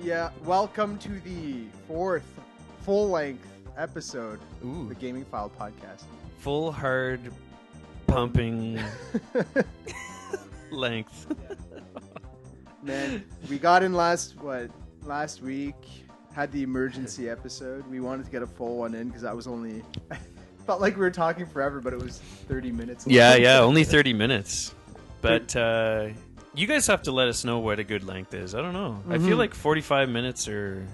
Yeah, welcome to the fourth full-length episode Ooh. of the Gaming File podcast. Full hard pumping length. Man, we got in last week, had the emergency episode. We wanted to get a full one in because that was only... felt like we were talking forever, but it was 30 minutes long. Yeah, only 30 minutes. But you guys have to let us know what a good length is. I don't know. I feel like 45 minutes or...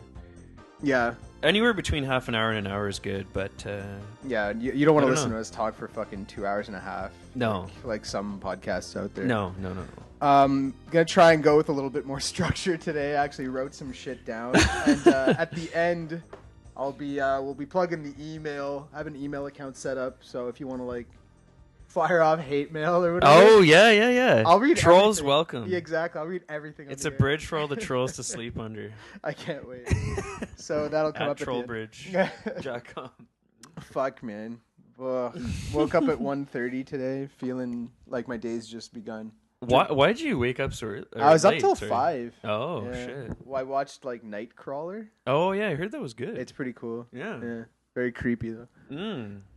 Yeah. Anywhere between half an hour and an hour is good, but... Yeah, you don't want to listen know. to us talk for fucking 2 hours and a half. No. Like some podcasts out there. No. Gonna try and go with a little bit more structure today. I actually wrote some shit down. And at the end, we'll be plugging the email. I have an email account set up, so if you want to like fire off hate mail or whatever. Oh, yeah. I'll read Trolls everything. welcome. Yeah, exactly. I'll read everything. It's a bridge for all the trolls to sleep under. I can't wait. So that'll come up at trollbridge.com. Fuck, man. Woke up at 1:30 today, feeling like my day's just begun. Why'd you wake up so early? I was up till 5. Oh, yeah. shit. Well, I watched like Nightcrawler. Oh, yeah, I heard that was good. It's pretty cool. Yeah. Very creepy though.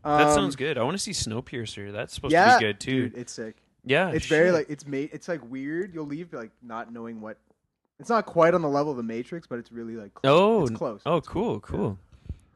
That sounds good. I want to see Snowpiercer. That's supposed to be good too. Dude, it's sick. Yeah, it's very like it's like weird. You'll leave like not knowing what. It's not quite on the level of the Matrix, but it's really like close. Oh, it's close. Oh, cool.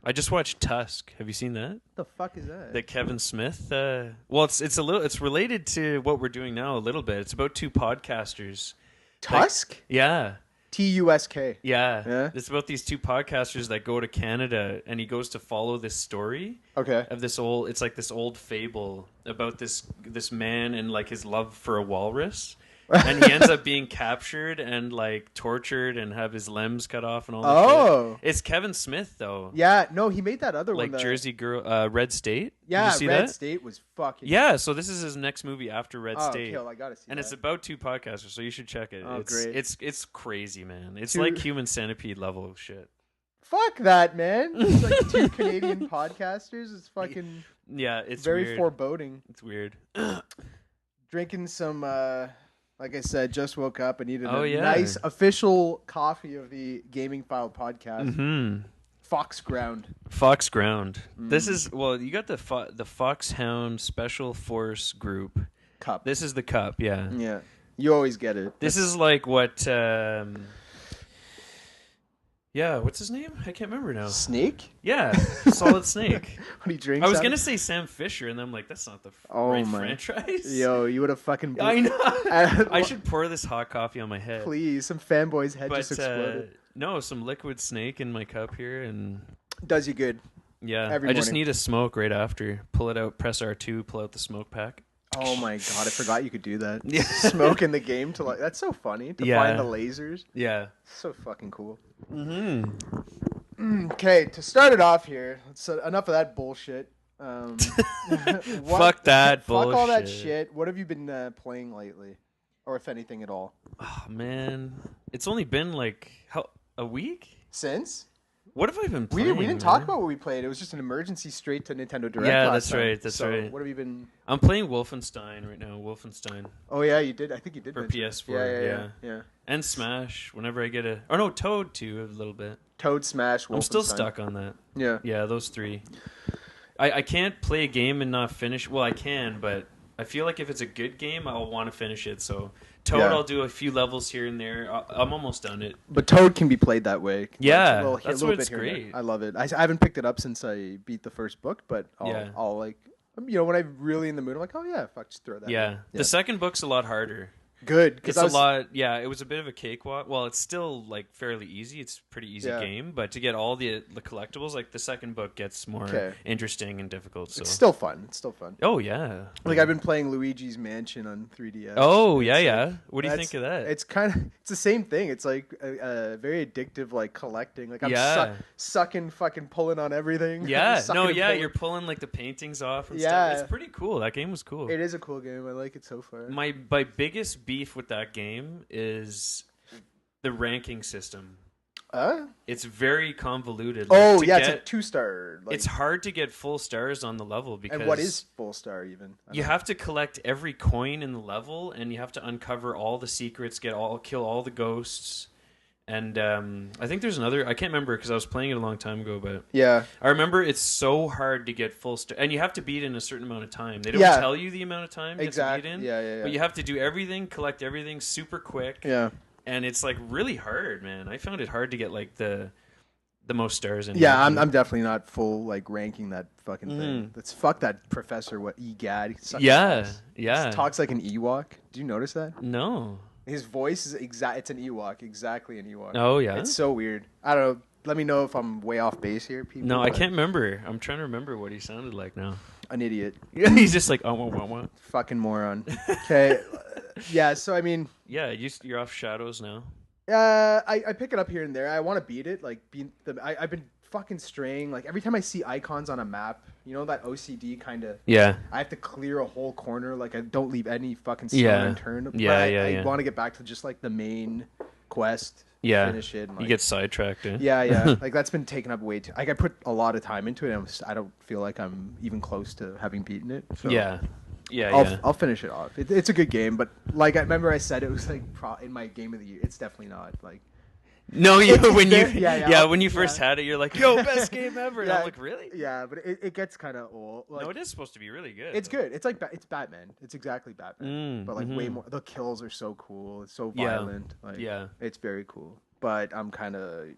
I just watched Tusk. Have you seen that? What the fuck is that? The Kevin Smith. Well, it's related to what we're doing now a little bit. It's about two podcasters. Tusk? Yeah. Tusk. Yeah. It's about these two podcasters that go to Canada, and he goes to follow this story. Okay. Of this old fable about this man and like his love for a walrus. And he ends up being captured and like tortured and have his limbs cut off and all that shit. It's Kevin Smith though. Yeah, no, he made that other one. Like Jersey Girl, Red State. Yeah, Did you see Red that? State was fucking... Yeah, so this is his next movie after Red State. Kill, I gotta see and that. It's about two podcasters, so you should check it. Oh, great. It's crazy, man. It's like Human Centipede level of shit. Fuck that, man. It's like two Canadian podcasters. It's fucking... Yeah, it's very weird. foreboding. It's weird. Drinking some... like I said, just woke up and needed a yeah. nice official coffee of the Gaming File podcast. Mm-hmm. Fox Ground. Fox Ground. This is, well, you got the Foxhound Special Force Group. Cup. This is the cup, yeah. Yeah. You always get it. This is like what, yeah, what's his name? I can't remember now. Snake? Yeah, Solid Snake. What he drinks. I was going to say Sam Fisher, and then I'm like, that's not the right franchise. Yo, you would have fucking... I know. I should pour this hot coffee on my head. Please, some fanboy's head just exploded. No, some liquid snake in my cup here, and... Does you good. Yeah, Every I just morning. need a smoke right after. Pull it out, press R2, pull out the smoke pack. Oh my god, I forgot you could do that. Yeah. Smoke in the game to like... That's so funny, to find the lasers. Yeah. So fucking cool. Mm-hmm. Okay, to start it off here, enough of that bullshit. Fuck that bullshit. Fuck all that shit. What have you been playing lately? Or if anything at all? Oh, man. It's only been like a week? Since? What have I been playing? We didn't talk about what we played. It was just an emergency straight to Nintendo Direct. Yeah, last time. That's right. What have you been... I'm playing Wolfenstein right now. Wolfenstein. Oh, yeah, you did. I think you did. For mention PS4, yeah. And Smash, whenever I get a... Oh, no, Toad, too, a little bit. Toad, Smash, Wolfenstein. I'm still stuck on that. Yeah. Yeah, those three. I can't play a game and not finish... Well, I can, but I feel like if it's a good game, I'll want to finish it, so... Toad, I'll do a few levels here and there. I'm almost done it. But Toad can be played that way. Yeah, like, that's what it's great. I love it. I haven't picked it up since I beat the first book, but I'll like, when I'm really in the mood, I'm like, oh yeah, fuck, just throw that. Yeah, the second book's a lot harder. Good. It's a lot. Yeah, it was a bit of a cakewalk. Well, it's still like fairly easy. It's a pretty easy game, but to get all the collectibles, like the second book gets more interesting and difficult. So it's still fun. Oh yeah. Like I've been playing Luigi's Mansion on 3DS. Oh yeah. What do you think of that? It's the same thing. It's like a very addictive, like collecting. Like I'm sucking, fucking pulling on everything. Yeah. You're pulling like the paintings off and stuff. It's pretty cool. That game was cool. It is a cool game. I like it so far. My biggest beef with that game is the ranking system. It's very convoluted. It's a 2-star. It's hard to get full stars on the level because... And what is full star even? You have to collect every coin in the level, and you have to uncover all the secrets, kill all the ghosts, And I think there's another. I can't remember because I was playing it a long time ago, but Yeah. I remember it's so hard to get full and you have to beat it in a certain amount of time. They don't Yeah. tell you the amount of time you have to beat in, Yeah. but you have to do everything, collect everything super quick. Yeah. And it's like really hard, man. I found it hard to get like the most stars in. Yeah, I'm definitely not full like ranking that fucking thing. That's fuck that professor. What egad? Yeah. He talks like an Ewok. Do you notice that? No. His voice is exact. It's an Ewok, exactly an Ewok. Oh yeah. It's so weird. I don't know. Let me know if I'm way off base here, people. No, I can't remember. I'm trying to remember what he sounded like now. An idiot. He's just like, oh. Fucking moron. Okay. Yeah. So I mean. Yeah, you're off Shadows now. I pick it up here and there. I want to beat it. Like I've been fucking straying. Like every time I see icons on a map, you know that OCD kind of. Yeah. I have to clear a whole corner. Like I don't leave any fucking stone unturned. Yeah, I want to get back to just like the main quest. Yeah. Finish it. And, like, you get sidetracked. Eh? Yeah. Like that's been taken up way too. Like I put a lot of time into it, and I don't feel like I'm even close to having beaten it. So. Yeah. I'll finish it off. It's a good game, but like I remember I said it was like in my game of the year. It's definitely not like. No, when you first yeah. had it, you're like, "Yo, best game ever!" And I'm like, "Really?" Yeah, but it gets kind of old. Like, no, it is supposed to be really good. It's good. It's like it's Batman. It's exactly Batman, but like way more. The kills are so cool. It's so violent. Like, it's very cool. But I'm kind of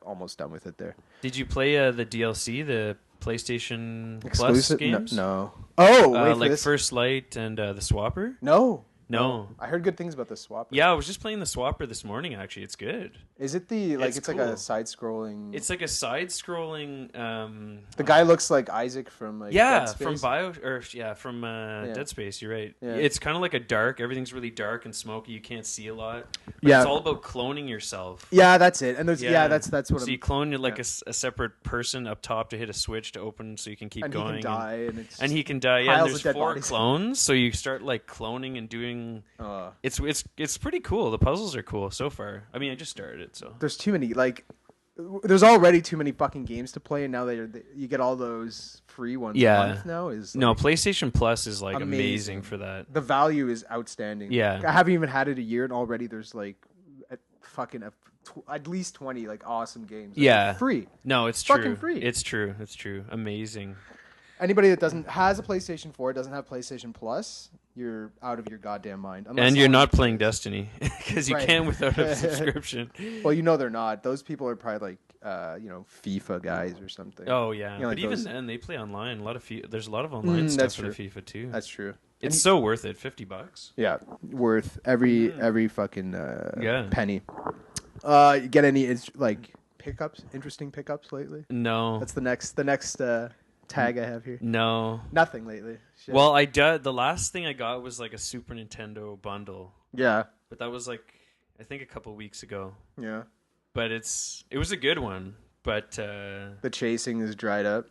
almost done with it there. Did you play the DLC, the PlayStation Exclusive? Plus games? No. Oh, wait, like this? First Light and the Swapper? No. No. I heard good things about the Swapper. Yeah, I was just playing the Swapper this morning, actually. It's good. Is it the, like, it's cool. like a side-scrolling... It's like a side-scrolling... the guy looks like Isaac from, like, Dead Space. from Dead Space, you're right. Yeah. It's kind of like a dark, everything's really dark and smoky, you can't see a lot. But Yeah. it's all about cloning yourself. Yeah, that's it. And there's, that's what So you clone like a separate person up top to hit a switch to open so you can keep going. He can die, and he can die, and there's 4 bodies. clones, so you start, like, cloning and doing... It's pretty cool. The puzzles are cool so far. I mean, I just started it, so there's too many. Like, there's already too many fucking games to play, and now you get all those free ones. A month now is like, no PlayStation Plus is like amazing for that. The value is outstanding. Yeah, I haven't even had it a year, and already there's like at least 20 like awesome games. Like, free. No, it's fucking true. Free. It's true. Amazing. Anybody that has a PlayStation 4 doesn't have PlayStation Plus, you're out of your goddamn mind. And you're not playing Destiny because you can't without a subscription. Well, they're not. Those people are probably like, FIFA guys or something. Oh yeah, like but even then they play online. There's a lot of online stuff for the FIFA too. That's true. It's so worth it. $50. Yeah, worth every fucking penny. Get any like pickups? Interesting pickups lately? No. That's the next tag I have here. No. Nothing lately. Shit. Well, the last thing I got was like a Super Nintendo bundle. Yeah. But that was like, I think a couple weeks ago. Yeah. But it was a good one. But the chasing is dried up.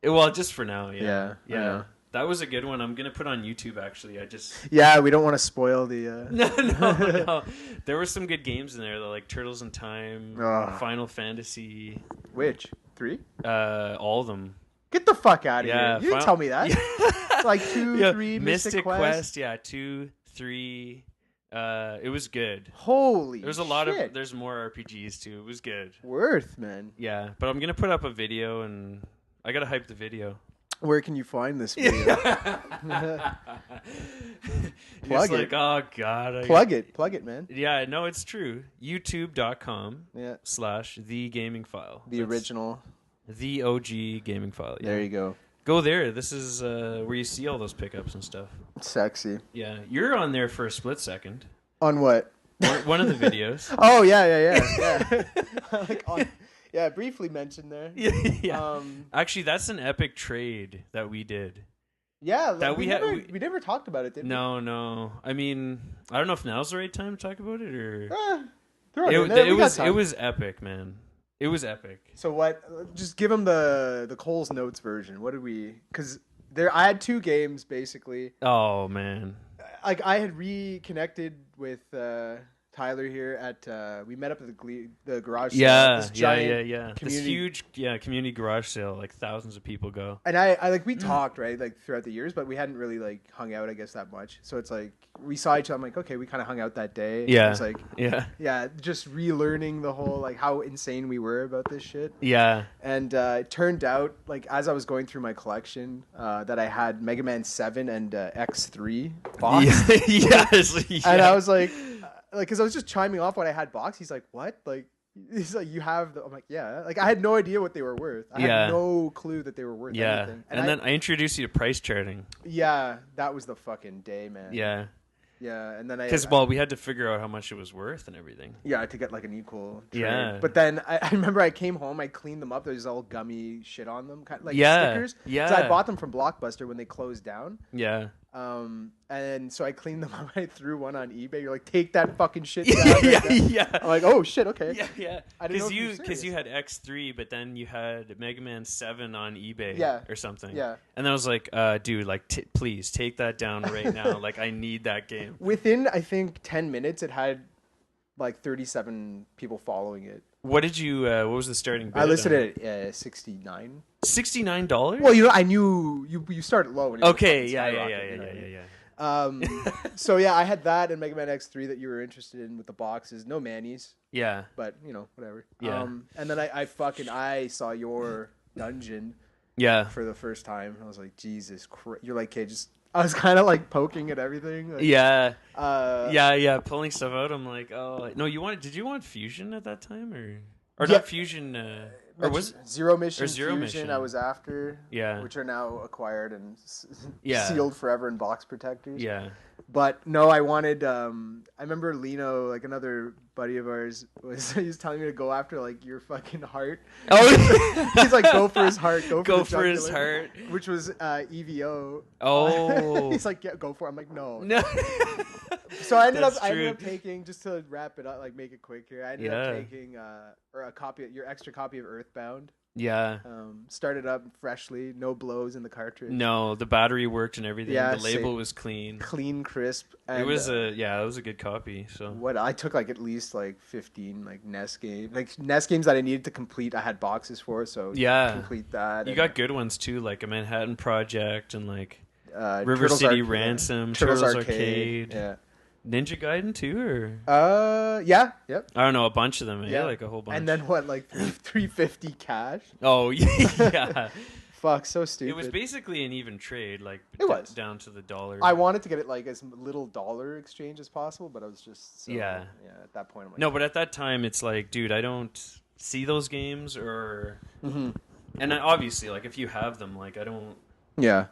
Well, just for now, yeah. Yeah. That was a good one. I'm gonna put on YouTube actually. Yeah, we don't want to spoil the. No. There were some good games in there though, like Turtles in Time, Final Fantasy. Which 3? All of them. Get the fuck out of here! You didn't tell me that. Like 2, 3, Mystic Quest. 2, 3. It was good. Holy There's a lot of there's more RPGs too. It was good. Worth, man. Yeah, but I'm gonna put up a video and I gotta hype the video. Where can you find this video? Plug it. Oh god. Plug it, man. Yeah, no, it's true. YouTube.com / TheGamingphile. The original. The OG GamingPhile. Yeah. There you go. Go there. This is where you see all those pickups and stuff. Sexy. Yeah, you're on there for a split second. On what? One of the videos. Oh yeah. Like briefly mentioned there. Yeah. Actually, that's an epic trade that we did. Yeah, like we never talked about it, did we? No. I mean, I don't know if now's the right time to talk about it or. It was epic, man. It was epic. So what? Just give them the Cole's Notes version. What did we? Because I had 2 games basically. Oh man. Like I had reconnected with Tyler here at we met up at the garage sale. Yeah, This giant This community- huge, community garage sale. Like thousands of people go. And I like we talked right like throughout the years, but we hadn't really like hung out I guess that much. So it's like we saw each other. I'm like, okay, we kind of hung out that day. Yeah, it's like yeah, just relearning the whole like how insane we were about this shit. Yeah, And it turned out like as I was going through my collection that I had Mega Man 7 and X3 box. yes, yeah. And I was like, because I was just chiming off what I had box. He's like, what? Like, he's like, you have the. I'm like, yeah. Like, I had no idea what they were worth. I had no clue that they were worth anything. And then I introduced you to price charting. Yeah, that was the fucking day, man. Yeah. Yeah, and then because we had to figure out how much it was worth and everything. Yeah, to get like an equal trade. Yeah. But then I remember I came home, I cleaned them up. There's all gummy shit on them, kind of like stickers. Yeah. So I bought them from Blockbuster when they closed down. Yeah. And so I cleaned them up. I threw one on eBay. You're like, take that fucking shit down. Yeah. I'm like, oh shit, okay. Yeah. I didn't know Because you had X3, but then you had Mega Man 7 on eBay. Or something. Yeah. And then I was like, dude, like, please take that down right now. Like, I need that game. Within, I think, 10 minutes, it had like 37 people following it. What did you? What was the starting bid? I listed it at $69. $69? Well, I knew you started low. And okay, yeah. So yeah, I had that and Mega Man X3 that you were interested in with the boxes. No manis. Yeah. But whatever. Yeah. And then I saw your dungeon. Yeah. For the first time, I was like, Jesus Christ! You're like, okay, just. I was kind of like poking at everything. Like, yeah. Pulling stuff out. I'm like, oh no, did you want Fusion at that time or not Fusion? Or was Zero Mission? Or Zero Mission. I was after. Yeah. Which are now acquired and sealed forever in box protectors. Yeah. But no, I wanted. I remember Lino, like another buddy of ours, he was telling me to go after like your fucking heart. Oh, he's like, go for his heart. Go for his heart. Which was EVO. Oh. He's like, yeah, go for it. I'm like, no. No. So I ended up taking, just to wrap it up, like make it quick here. I ended up taking your extra copy of Earthbound. Yeah. Started up freshly, no blows in the cartridge. No, the battery worked and everything. Yeah, the label was clean, crisp. And, it was it was a good copy. So what I took like at least like 15 like NES games, that I needed to complete. I had boxes for, so complete that. You got good ones too, like a Manhattan Project and like River Turtles City Ransom, Turtles Arcade. Yeah. Ninja Gaiden too, or yep. I don't know, a bunch of them, like a whole bunch. And then what, like $350 cash? Oh yeah. Fuck, so stupid. It was basically an even trade, like it was down to the dollar. I wanted to get it like as little dollar exchange as possible, but I was just at that point. I'm like, no, but at that time, it's like, dude, I don't see those games, or and obviously, like if you have them, like I don't. Yeah.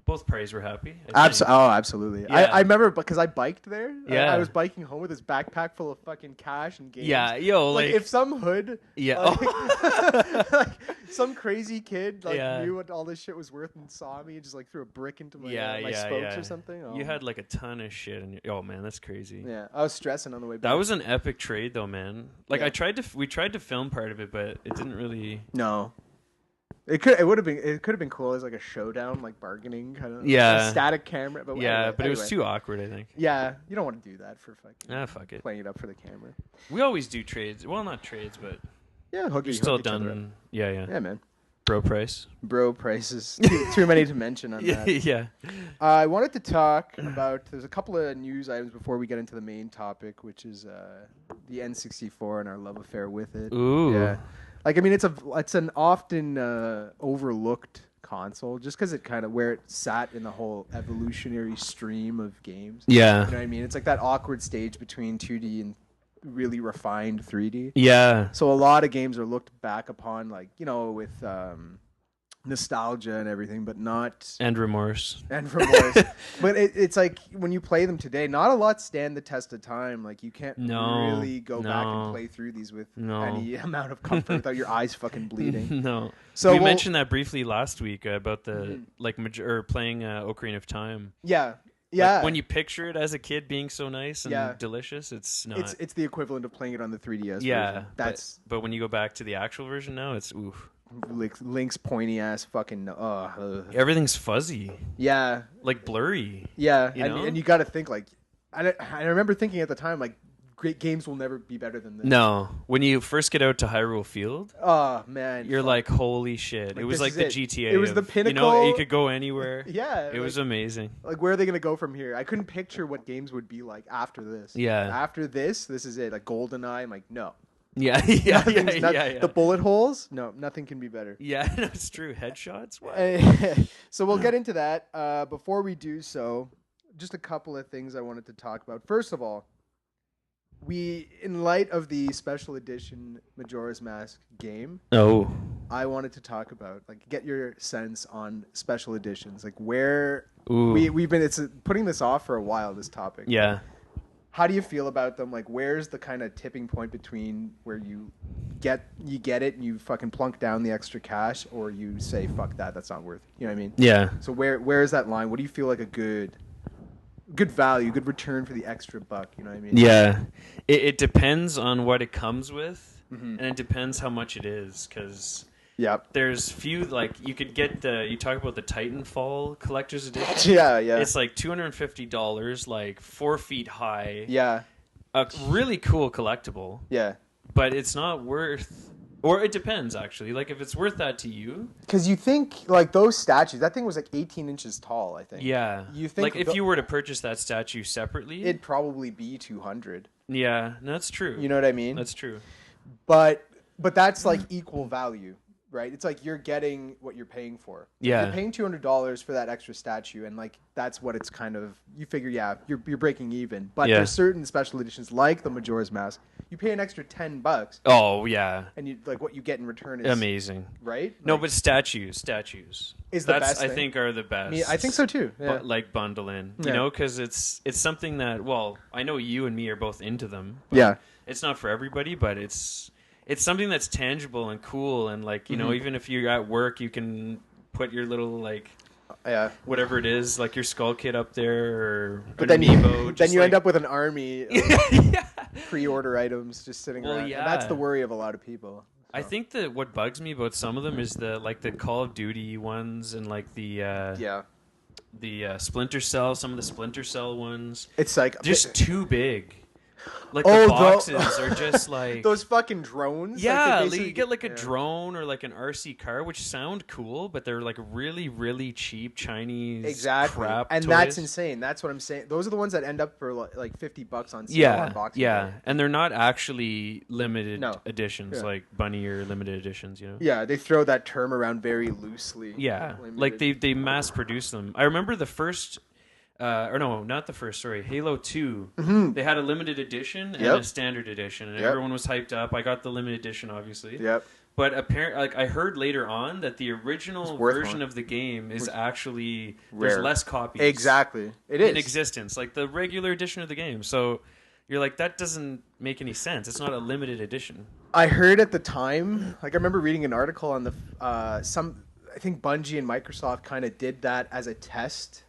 Both parties were happy. Absolutely. Yeah. I remember because I biked there. Yeah. I was biking home with this backpack full of fucking cash and games. Yeah, like if some hood, like some crazy kid knew what all this shit was worth and saw me and just like threw a brick into my spokes or something. You had like a ton of shit, and oh man, that's crazy. Yeah, I was stressing on the way back. That was an epic trade though, man. Like we tried to film part of it, but it didn't really. No. It could have been cool as like a showdown, like bargaining kind of. Yeah. A static camera. But it was too awkward, I think. Yeah, you don't want to do that for fucking. Fuck it. Playing it up for the camera. We always do trades. Well, not trades, but you're still done. Yeah, man. Bro prices. Too many to mention on that. Yeah. I wanted to talk about. There's a couple of news items before we get into the main topic, which is the N64 and our love affair with it. Ooh. Yeah. Like, I mean, it's an often overlooked console just because it kind of where it sat in the whole evolutionary stream of games. Yeah. You know what I mean? It's like that awkward stage between 2D and really refined 3D. Yeah. So a lot of games are looked back upon, like, with nostalgia and everything, but not... And remorse. But it's like, when you play them today, not a lot stand the test of time. Like, you can't really go back and play through these with any amount of comfort without your eyes fucking bleeding. No. So we mentioned that briefly last week about the, playing Ocarina of Time. Yeah. Yeah. Like, when you picture it as a kid being so nice and delicious, it's not... It's the equivalent of playing it on the 3DS version. But when you go back to the actual version now, it's oof. Link's pointy ass fucking everything's fuzzy, like blurry, and you got to think like I remember thinking at the time like great games will never be better than this. No, when you first get out to Hyrule Field, oh man, you're like, holy shit! It was like the GTA. It was the pinnacle. You could go anywhere. Yeah, it was amazing. Like, where are they gonna go from here? I couldn't picture what games would be like after this. Yeah, after this is it. Like GoldenEye, I'm like, no. Yeah, The bullet holes, no, nothing can be better. Yeah, no, it's true. Headshots. What? So we'll get into that. Before we do so, just a couple of things I wanted to talk about. First of all, in light of the special edition Majora's Mask game, I wanted to talk about, like, get your sense on special editions, like where we've been. It's putting this off for a while. This topic. Yeah. How do you feel about them? Like, where's the kind of tipping point between where you get it and you fucking plunk down the extra cash, or you say fuck that, that's not worth it. You know what I mean? Yeah. So where is that line? What do you feel like a good value, good return for the extra buck? You know what I mean? Yeah. It depends on what it comes with, and it depends how much it is, because there's few, like, you could get you talk about the Titanfall collector's edition. Yeah. It's like $250, like 4 feet high. Yeah. A really cool collectible. Yeah. But it's not worth, or it depends actually. Like, if it's worth that to you, because you think, like, those statues, that thing was like 18 inches tall, I think. Yeah. You think, like, if you were to purchase that statue separately, it'd probably be 200. Yeah, that's true. You know what I mean? That's true. But that's like equal value, right? It's like you're getting what you're paying for. Yeah. You're paying $200 for that extra statue, and like that's what it's kind of. You figure, you're breaking even. But there's certain special editions like the Majora's Mask. You pay an extra $10. Oh yeah. And you, like, what you get in return is amazing, right? No, like, but statues is the best. I think are the best. I think so too. Yeah. Like, bundle in, you know, because it's something that, well, I know you and me are both into them. But yeah. It's not for everybody, but it's something that's tangible and cool, and, like, you know, even if you're at work, you can put your little, like, whatever it is, like your skull kit up there, or but then amiibo, then you end up with an army of pre-order items just sitting around. Yeah. And that's the worry of a lot of people. So. I think that what bugs me about some of them is the Call of Duty ones, and like the Splinter Cell, some of the Splinter Cell ones. It's like just too big. Like, the boxes are just like those fucking drones. Yeah, like you get like a drone or like an RC car, which sound cool, but they're like really, really cheap Chinese crap. And toys. That's insane. That's what I'm saying. Those are the ones that end up for like $50 on sale on Boxing Day. And they're not actually limited editions, like Bunny or limited editions. You know? Yeah, they throw that term around very loosely. Yeah, like they mass produce them. I remember the first. Or no, not the first. Sorry, Halo 2. They had a limited edition and a standard edition, and everyone was hyped up. I got the limited edition, obviously. Yep. But apparently, like, I heard later on that the original version of the game is actually rare. There's less copies. Exactly, it is in existence, like the regular edition of the game. So you're like, that doesn't make any sense. It's not a limited edition. I heard at the time, like, I remember reading an article on the I think Bungie and Microsoft kind of did that as a test.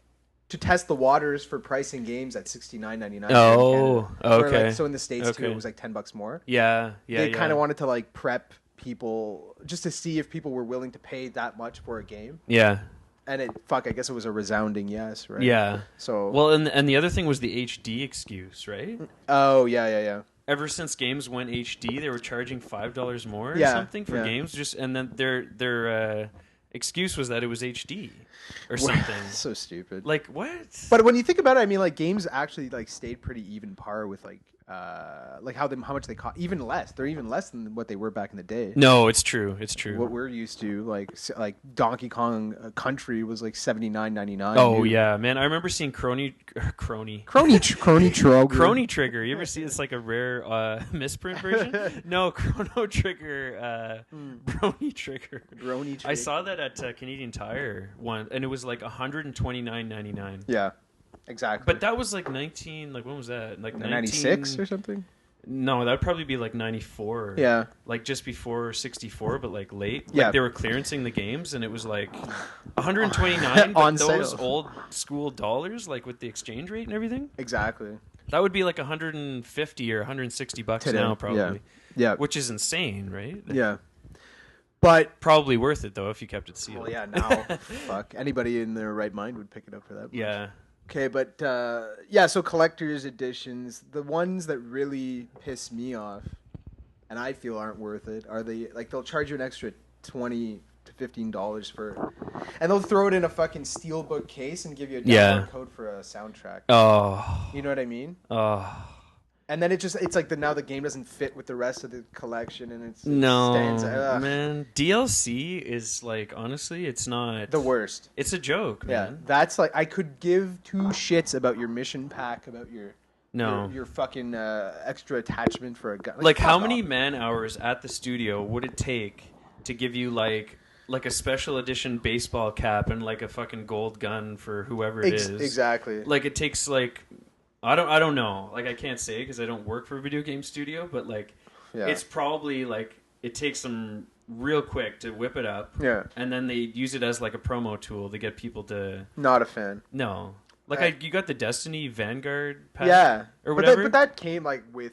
To test the waters for pricing games at $69.99. Oh, okay. So in the States too, it was like $10 more. Yeah. They kind of wanted to, like, prep people just to see if people were willing to pay that much for a game. Yeah. And I guess it was a resounding yes, right? Yeah. So well, and the other thing was the HD excuse, right? Oh yeah. Ever since games went HD, they were charging $5 more or something for games. And then their excuse was that it was HD or something. So stupid. Like, what? But when you think about it, I mean, like, games actually, like, stayed pretty even par with, like how much they cost. Even less. They're even less than what they were back in the day. No, it's true. It's true. What we're used to, like Donkey Kong Country was like $79.99. Oh yeah, man! I remember seeing Crony Trigger. You ever see? It's like a rare misprint version. No, Chrono Trigger. Crony Trigger. I saw that at Canadian Tire one, and it was like $129.99. Yeah. Exactly. But that was like when was that? Like 96 or something? No, that would probably be like 94. Yeah. Like just before 64, but like late. Yeah. Like they were clearancing the games, and it was like 129 on those sale. old school dollars, like with the exchange rate and everything. Exactly. That would be like 150 or 160 bucks today. now, probably. Yeah. Which is insane, right? Yeah. But probably worth it though if you kept it sealed. Well, yeah, now fuck. Anybody in their right mind would pick it up for that much. Yeah. Okay, but yeah, so collector's editions, the ones that really piss me off and I feel aren't worth it are the like they'll charge you an extra $20 to $15 for, and they'll throw it in a fucking steelbook case and give you a download code for a soundtrack. Oh. You know what I mean? Oh. And then it's like now the game doesn't fit with the rest of the collection, and it No, stands. man. DLC is like, honestly, it's not the worst. It's a joke, man. Yeah, that's like I could give two shits about your mission pack, about your fucking extra attachment for a gun. Like how many man hours at the studio would it take to give you like a special edition baseball cap and like a fucking gold gun for whoever it is? Exactly. Like it takes like I don't know. Like I can't say because I don't work for a video game studio, but like it's probably like it takes them real quick to whip it up. Yeah. And then they use it as like a promo tool to get people to. Not a fan. No. Like you got the Destiny Vanguard pack. Yeah. Or whatever. But that came like with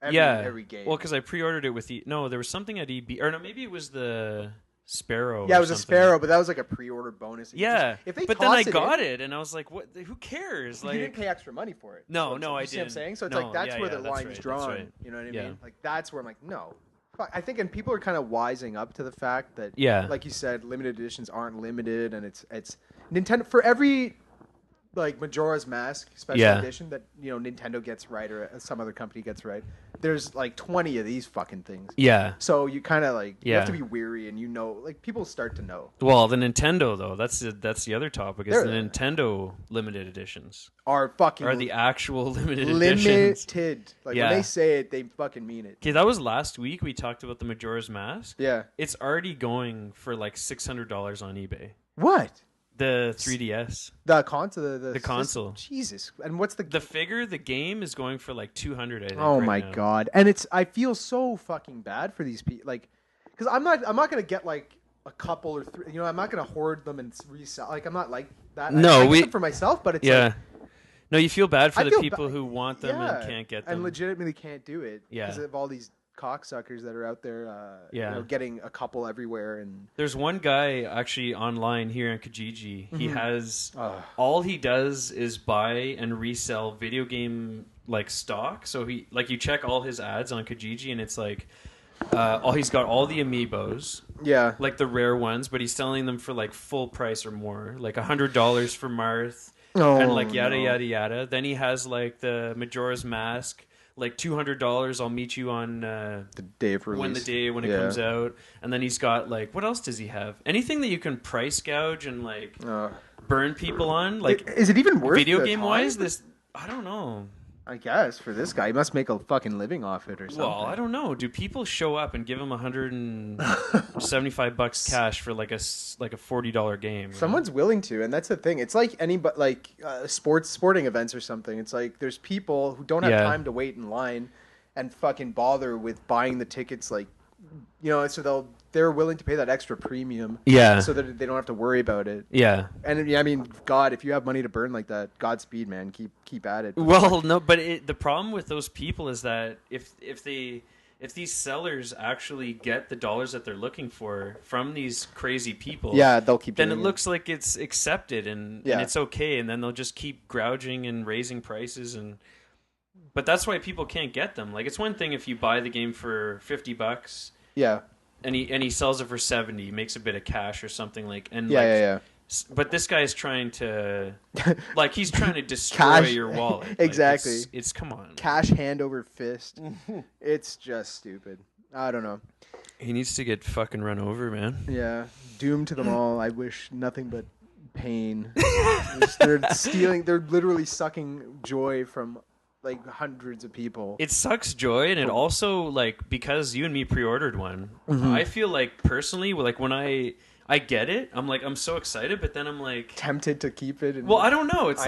every game. Well, because I pre-ordered it with no, there was something at EB, or no, maybe it was the Sparrow. Yeah, it was a Sparrow, but that was like a pre-order bonus. Yeah, if they but then I got it, and I was like, "What? Who cares?" Like, you didn't pay extra money for it. No, I didn't. You see what I'm saying? So it's like that's where the line's drawn. Right. You know what I mean? Like that's where I'm like, no. I think, and people are kind of wising up to the fact that, like you said, limited editions aren't limited, and it's Nintendo for every like Majora's Mask special edition that Nintendo gets right or some other company gets right. There's like 20 of these fucking things. Yeah. So you kind of like you have to be weary, and like people start to know. Well, the Nintendo though, that's the other topic. Is the Nintendo limited editions are the actual limited editions. Limited. Like when they say it, they fucking mean it. Okay, that was last week. We talked about the Majora's Mask. Yeah. It's already going for like $600 on eBay. What? The 3DS. The console. The console. Jesus. And what's the figure? The game is going for like 200. I think. Oh right my god! And I feel so fucking bad for these people. Like, because I'm not gonna get like a couple or three. I'm not gonna hoard them and resell. Like, I'm not like that. No, I get them for myself, but it's like, no, you feel bad for the people who want them and can't get them and legitimately can't do it because Yeah. of all these cocksuckers that are out there getting a couple everywhere. And there's one guy actually online here in Kijiji. He has all he does is buy and resell video game like stock. So he like you check all his ads on Kijiji and it's like he's got all the amiibos, like the rare ones, but he's selling them for like full price or more, like $100 for Marth and like yada yada yada. Then he has like the Majora's Mask, like $200. I'll meet you on the day of release. When it comes out. And then he's got like, what else does he have? Anything that you can price gouge and like burn people on. Like, is it even worth video game wise? This I don't know. I guess for this guy, he must make a fucking living off it or something. Well, I don't know. Do people show up and give him $175 cash for like a $40 game? Someone's willing to, and that's the thing. It's like sporting events or something. It's like there's people who don't have time to wait in line and fucking bother with buying the tickets. Like, so they're willing to pay that extra premium, so that they don't have to worry about it. Yeah, and I mean, God, if you have money to burn like that, Godspeed, man. Keep at it. Well, no, but the problem with those people is that if these sellers actually get the dollars that they're looking for from these crazy people, they'll keep. Then it looks like it's accepted and it's okay, and then they'll just keep gouging and raising prices But that's why people can't get them. Like, it's one thing if you buy the game for $50. Yeah. And he sells it for 70, makes a bit of cash or something like. And But this guy is trying to, like, he's trying to destroy your wallet. Exactly. Like, it's come on. Cash hand over fist. It's just stupid. I don't know. He needs to get fucking run over, man. Yeah. Doomed to them all. I wish nothing but pain. They're stealing. They're literally sucking joy from like hundreds of people. It sucks joy, and it also, like, because you and me pre-ordered one, I feel like personally, like, when I get it, I'm so excited, but then I'm like tempted to keep it. Well, I don't know. It's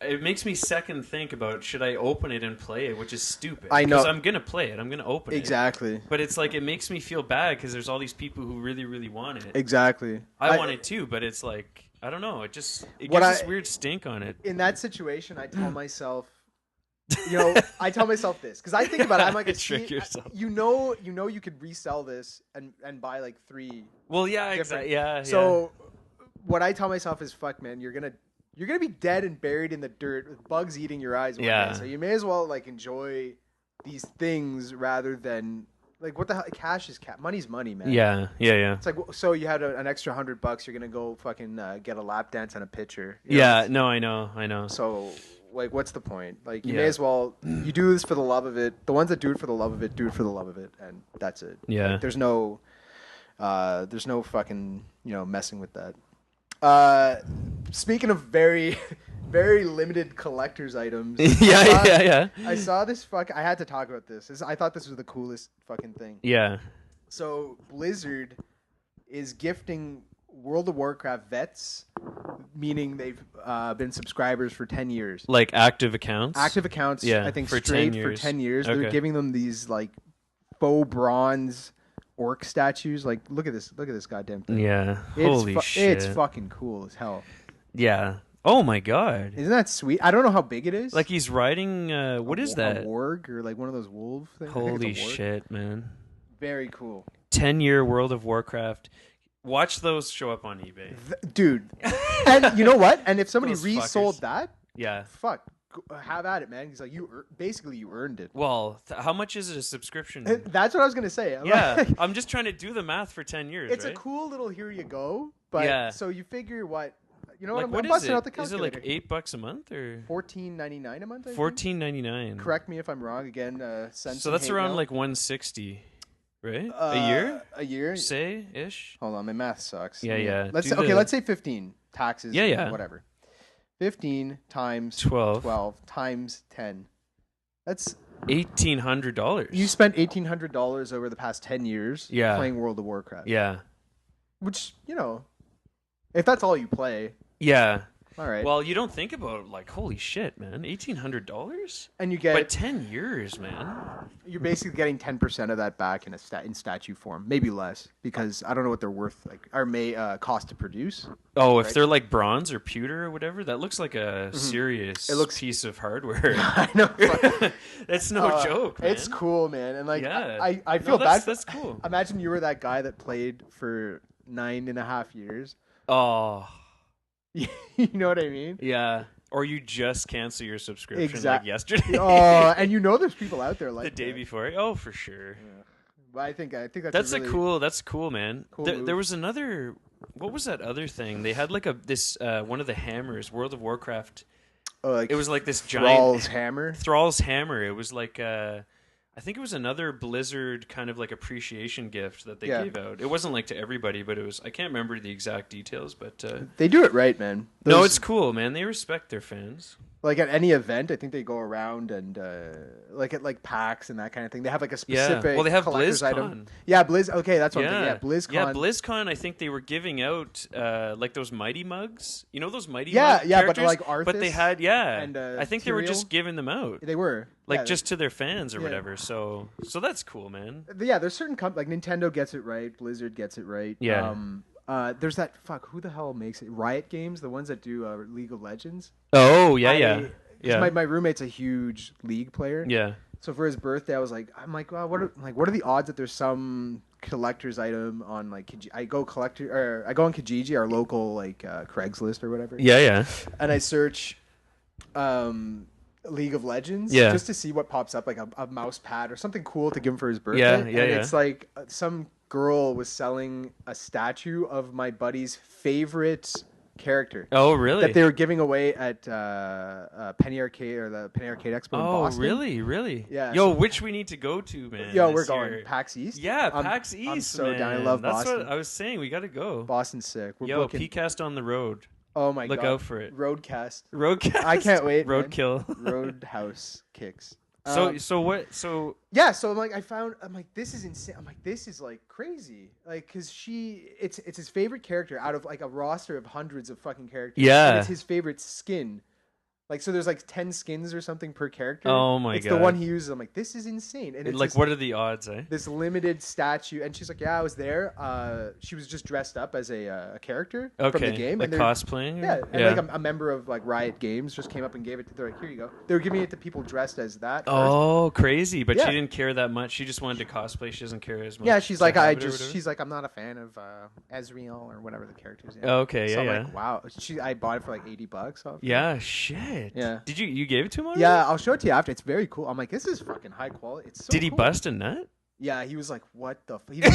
it makes me second think about should I open it and play it, which is stupid. I know. Because I'm gonna play it. I'm gonna open it. Exactly. But it's like it makes me feel bad because there's all these people who really, really want it. Exactly. I want it too, but it's like I don't know. It gives this weird stink on it. In that situation, I tell myself. I tell myself this because I think about it. I'm like, trick yourself. You could resell this and buy like 3. Well, yeah, exactly. Yeah. So what I tell myself is, fuck, man, you're gonna you're gonna be dead and buried in the dirt with bugs eating your eyes one Yeah. day. So you may as well like enjoy these things rather than like what the hell? Cash is cash. Money's money, man. Yeah. It's like so you had an extra $100. You're gonna go fucking get a lap dance on a pitcher. Yeah. No, I know. So like, what's the point? Like, you may as well you do this for the love of it. The ones that do it for the love of it, do it for the love of it, and that's it. Yeah. Like, there's no fucking messing with that. Speaking of very, very limited collector's items. Yeah. I saw this I had to talk about this. I thought this was the coolest fucking thing. Yeah. So Blizzard is gifting World of Warcraft vets, meaning they've been subscribers for 10 years. Like active accounts? Active accounts, Yeah, I think for straight 10 years. for 10 years. Okay. They're giving them these like faux bronze orc statues. Like, look at this goddamn thing. Yeah. Holy shit. It's fucking cool as hell. Yeah. Oh my god. Isn't that sweet? I don't know how big it is. Like he's riding what is that? A warg or like one of those wolf things. Holy shit, man. Very cool. 10-year World of Warcraft. Watch those show up on eBay. Dude. And you know what? And if somebody Those resold fuckers. that, Yeah. fuck, have at it, man. He's like, basically you earned it. Well, how much is it a subscription? That's what I was gonna say. Yeah. Like, I'm just trying to do the math for 10 years, it's right? a cool little here you go, but Yeah. so you figure what you know Like, what I'm what is busting it? out the Is it calculator. like $8 a month or $14.99 a month? I think? $14.99? Correct me if I'm wrong. Again, send So some that's hate around mail. like $160, right? A year? A year. Say ish. Hold on, my math sucks. Yeah. Let's Do okay. the- Let's say 15 taxes. Yeah. Whatever. 15 times 12. times 10. That's $1,800. you spent $1,800 over the past 10 years. Yeah. Playing World of Warcraft. Yeah. Which if that's all you play, Yeah. all right. Well, you don't think about like, holy shit, man, $1,800, and you get but 10 years, man. you're basically getting 10% of that back in in statue form, maybe less, because I don't know what they're worth, like, or may cost to produce. Oh, if Right. they're like bronze or pewter or whatever, that looks like a serious piece of hardware. I know. That's no joke, man. It's cool, man, and like Yeah. I feel bad. That's cool. Imagine you were that guy that played for 9.5 years. Oh, You know what I mean? yeah. Or you just cancel your subscription Exact- like yesterday. Oh, and there's people out there like the day that. before. Oh, for sure. But I think That's a really cool, man. Cool There move. was another. What was that other thing? They had like one of the hammers, World of Warcraft. like It was like this giant Thrall's hammer. Thrall's hammer. It was like I think it was another Blizzard kind of like appreciation gift that they gave out. It wasn't like to everybody, but it was. I can't remember the exact details, but They do it right, man. no, Those- it's cool, man. They respect their fans. like at any event. I think they go around and like at like PAX and that kind of thing. They have like a specific Well, they have collector's BlizzCon. item. Yeah, Okay, that's what I'm thinking. Yeah, BlizzCon. Yeah, BlizzCon. I think they were giving out like those Mighty Mugs. You know those Mighty Yeah, Mug yeah, but characters? like Arthas But they had and, I think they were just Tyrael. giving them out. They were Like yeah, just to their fans or Yeah. whatever. So that's cool, man. yeah. There's certain like Nintendo gets it right, Blizzard gets it right. Yeah. There's that who the hell makes it? Riot Games, the ones that do League of Legends. Oh yeah, I- yeah, 'cause yeah, My roommate's a huge League player. yeah. So for his birthday, I'm like, wow, what are the odds that there's some collector's item on like I go on Kijiji, our local like Craigslist or whatever. Yeah, yeah. And I search League of Legends Yeah. just to see what pops up, like a mouse pad or something cool to give him for his birthday. Yeah, and yeah. it's like some girl was selling a statue of my buddy's favorite character Oh really? that they were giving away at Penny Arcade or the Penny Arcade Expo in Oh Boston. really? Yeah, Yo, so- which we need to go to, man. Yo, this we're going year. PAX East. Yeah, I'm- PAX East. I'm so man. down. I love That's Boston. what I was saying. We got to go. Boston's sick. We're Yo, booking. PCast on the road. Oh my Look god! out for it. Roadcast. Roadcast. I can't wait. man. Roadkill. Roadhouse kicks. So what? So Yeah, so I'm like, this is insane. I'm like, this is like crazy. Like, cause it's his favorite character out of like a roster of hundreds of fucking characters. Yeah. And it's his favorite skin. Like, so there's like 10 skins or something per character. Oh my it's god. the one he uses. I'm like, this is insane. And it's like, this, what are the odds, eh? this limited statue. And she's like, yeah, I was there. She was just dressed up as a character from the game. Like and cosplaying? Yeah, and like a member of like Riot Games just came up and gave it to. They're like, here you go. They were giving it to people dressed as that. Oh, crazy! But Yeah. she didn't care that much. She just wanted to cosplay. She doesn't care as much. Yeah, she's to like, have it or whatever. she's like, I'm not a fan of Ezreal or whatever the characters. Oh, okay, so yeah, I'm like, wow. I bought it for like $80 off. Yeah, shit. Yeah. Did you gave it to him already? Yeah, I'll show it to you after. It's very cool. I'm like, this is fucking high quality. It's so Did he cool. bust a nut? Yeah, he was like, what the? Because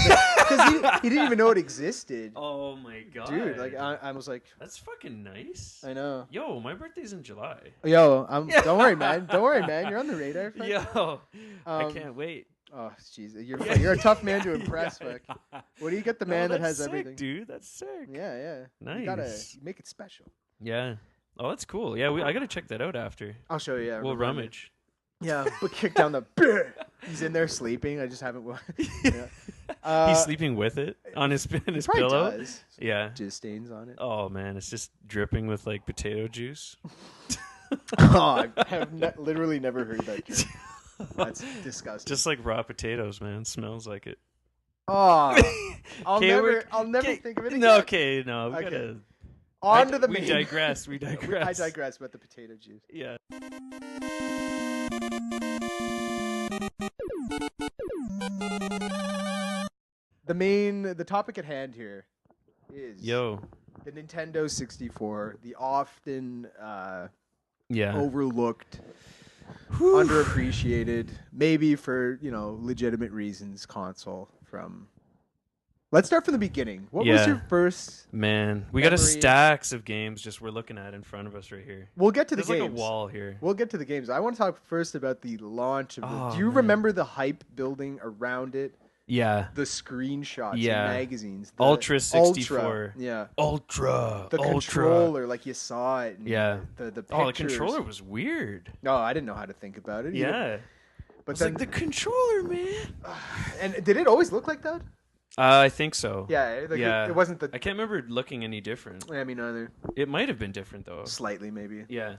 he didn't even know it existed. Oh my god, dude! Like I was like, that's fucking nice. I know. Yo, my birthday's in July. Yo, don't worry, man. Don't worry, man. You're on the radar. Fuck. Yo, I can't wait. Oh, jeez, you're a tough man to impress. Fuck. What do you get the man that has sick, everything? Dude, that's sick. Yeah. Nice. You gotta make it special. Yeah. Oh, that's cool. Yeah, I gotta check that out after. I'll show you. Yeah, we'll rummage. Yeah, but kick down the. He's in there sleeping. I just haven't. Yeah. He's sleeping with it on his pillow. Does. Yeah. Jizz stains on it. Oh man, it's just dripping with like potato juice. Oh, I have literally never heard that joke. That's disgusting. Just like raw potatoes, man. Smells like it. Oh, I'll never think of it again. No, okay, no. We gotta. On to the main. We digress. I digress about the potato juice. Yeah. The topic at hand here is the Nintendo 64, the often overlooked, underappreciated, maybe for legitimate reasons, console from. Let's start from the beginning. What was your first? Man, we got a stacks of games just we're looking at in front of us right here. We'll get to the games. There's like a wall here. We'll get to the games. I want to talk first about the launch of it. Do you remember the hype building around it? Yeah. The screenshots in magazines. The Ultra 64. Yeah. Ultra. The controller, like you saw it. Yeah. The pictures. Oh, the controller was weird. No, I didn't know how to think about it. Yeah. But then, like the controller, man. And did it always look like that? I think so. Yeah, it wasn't the. I can't remember it looking any different. Yeah, me neither. It might have been different though. Slightly, maybe. Yeah.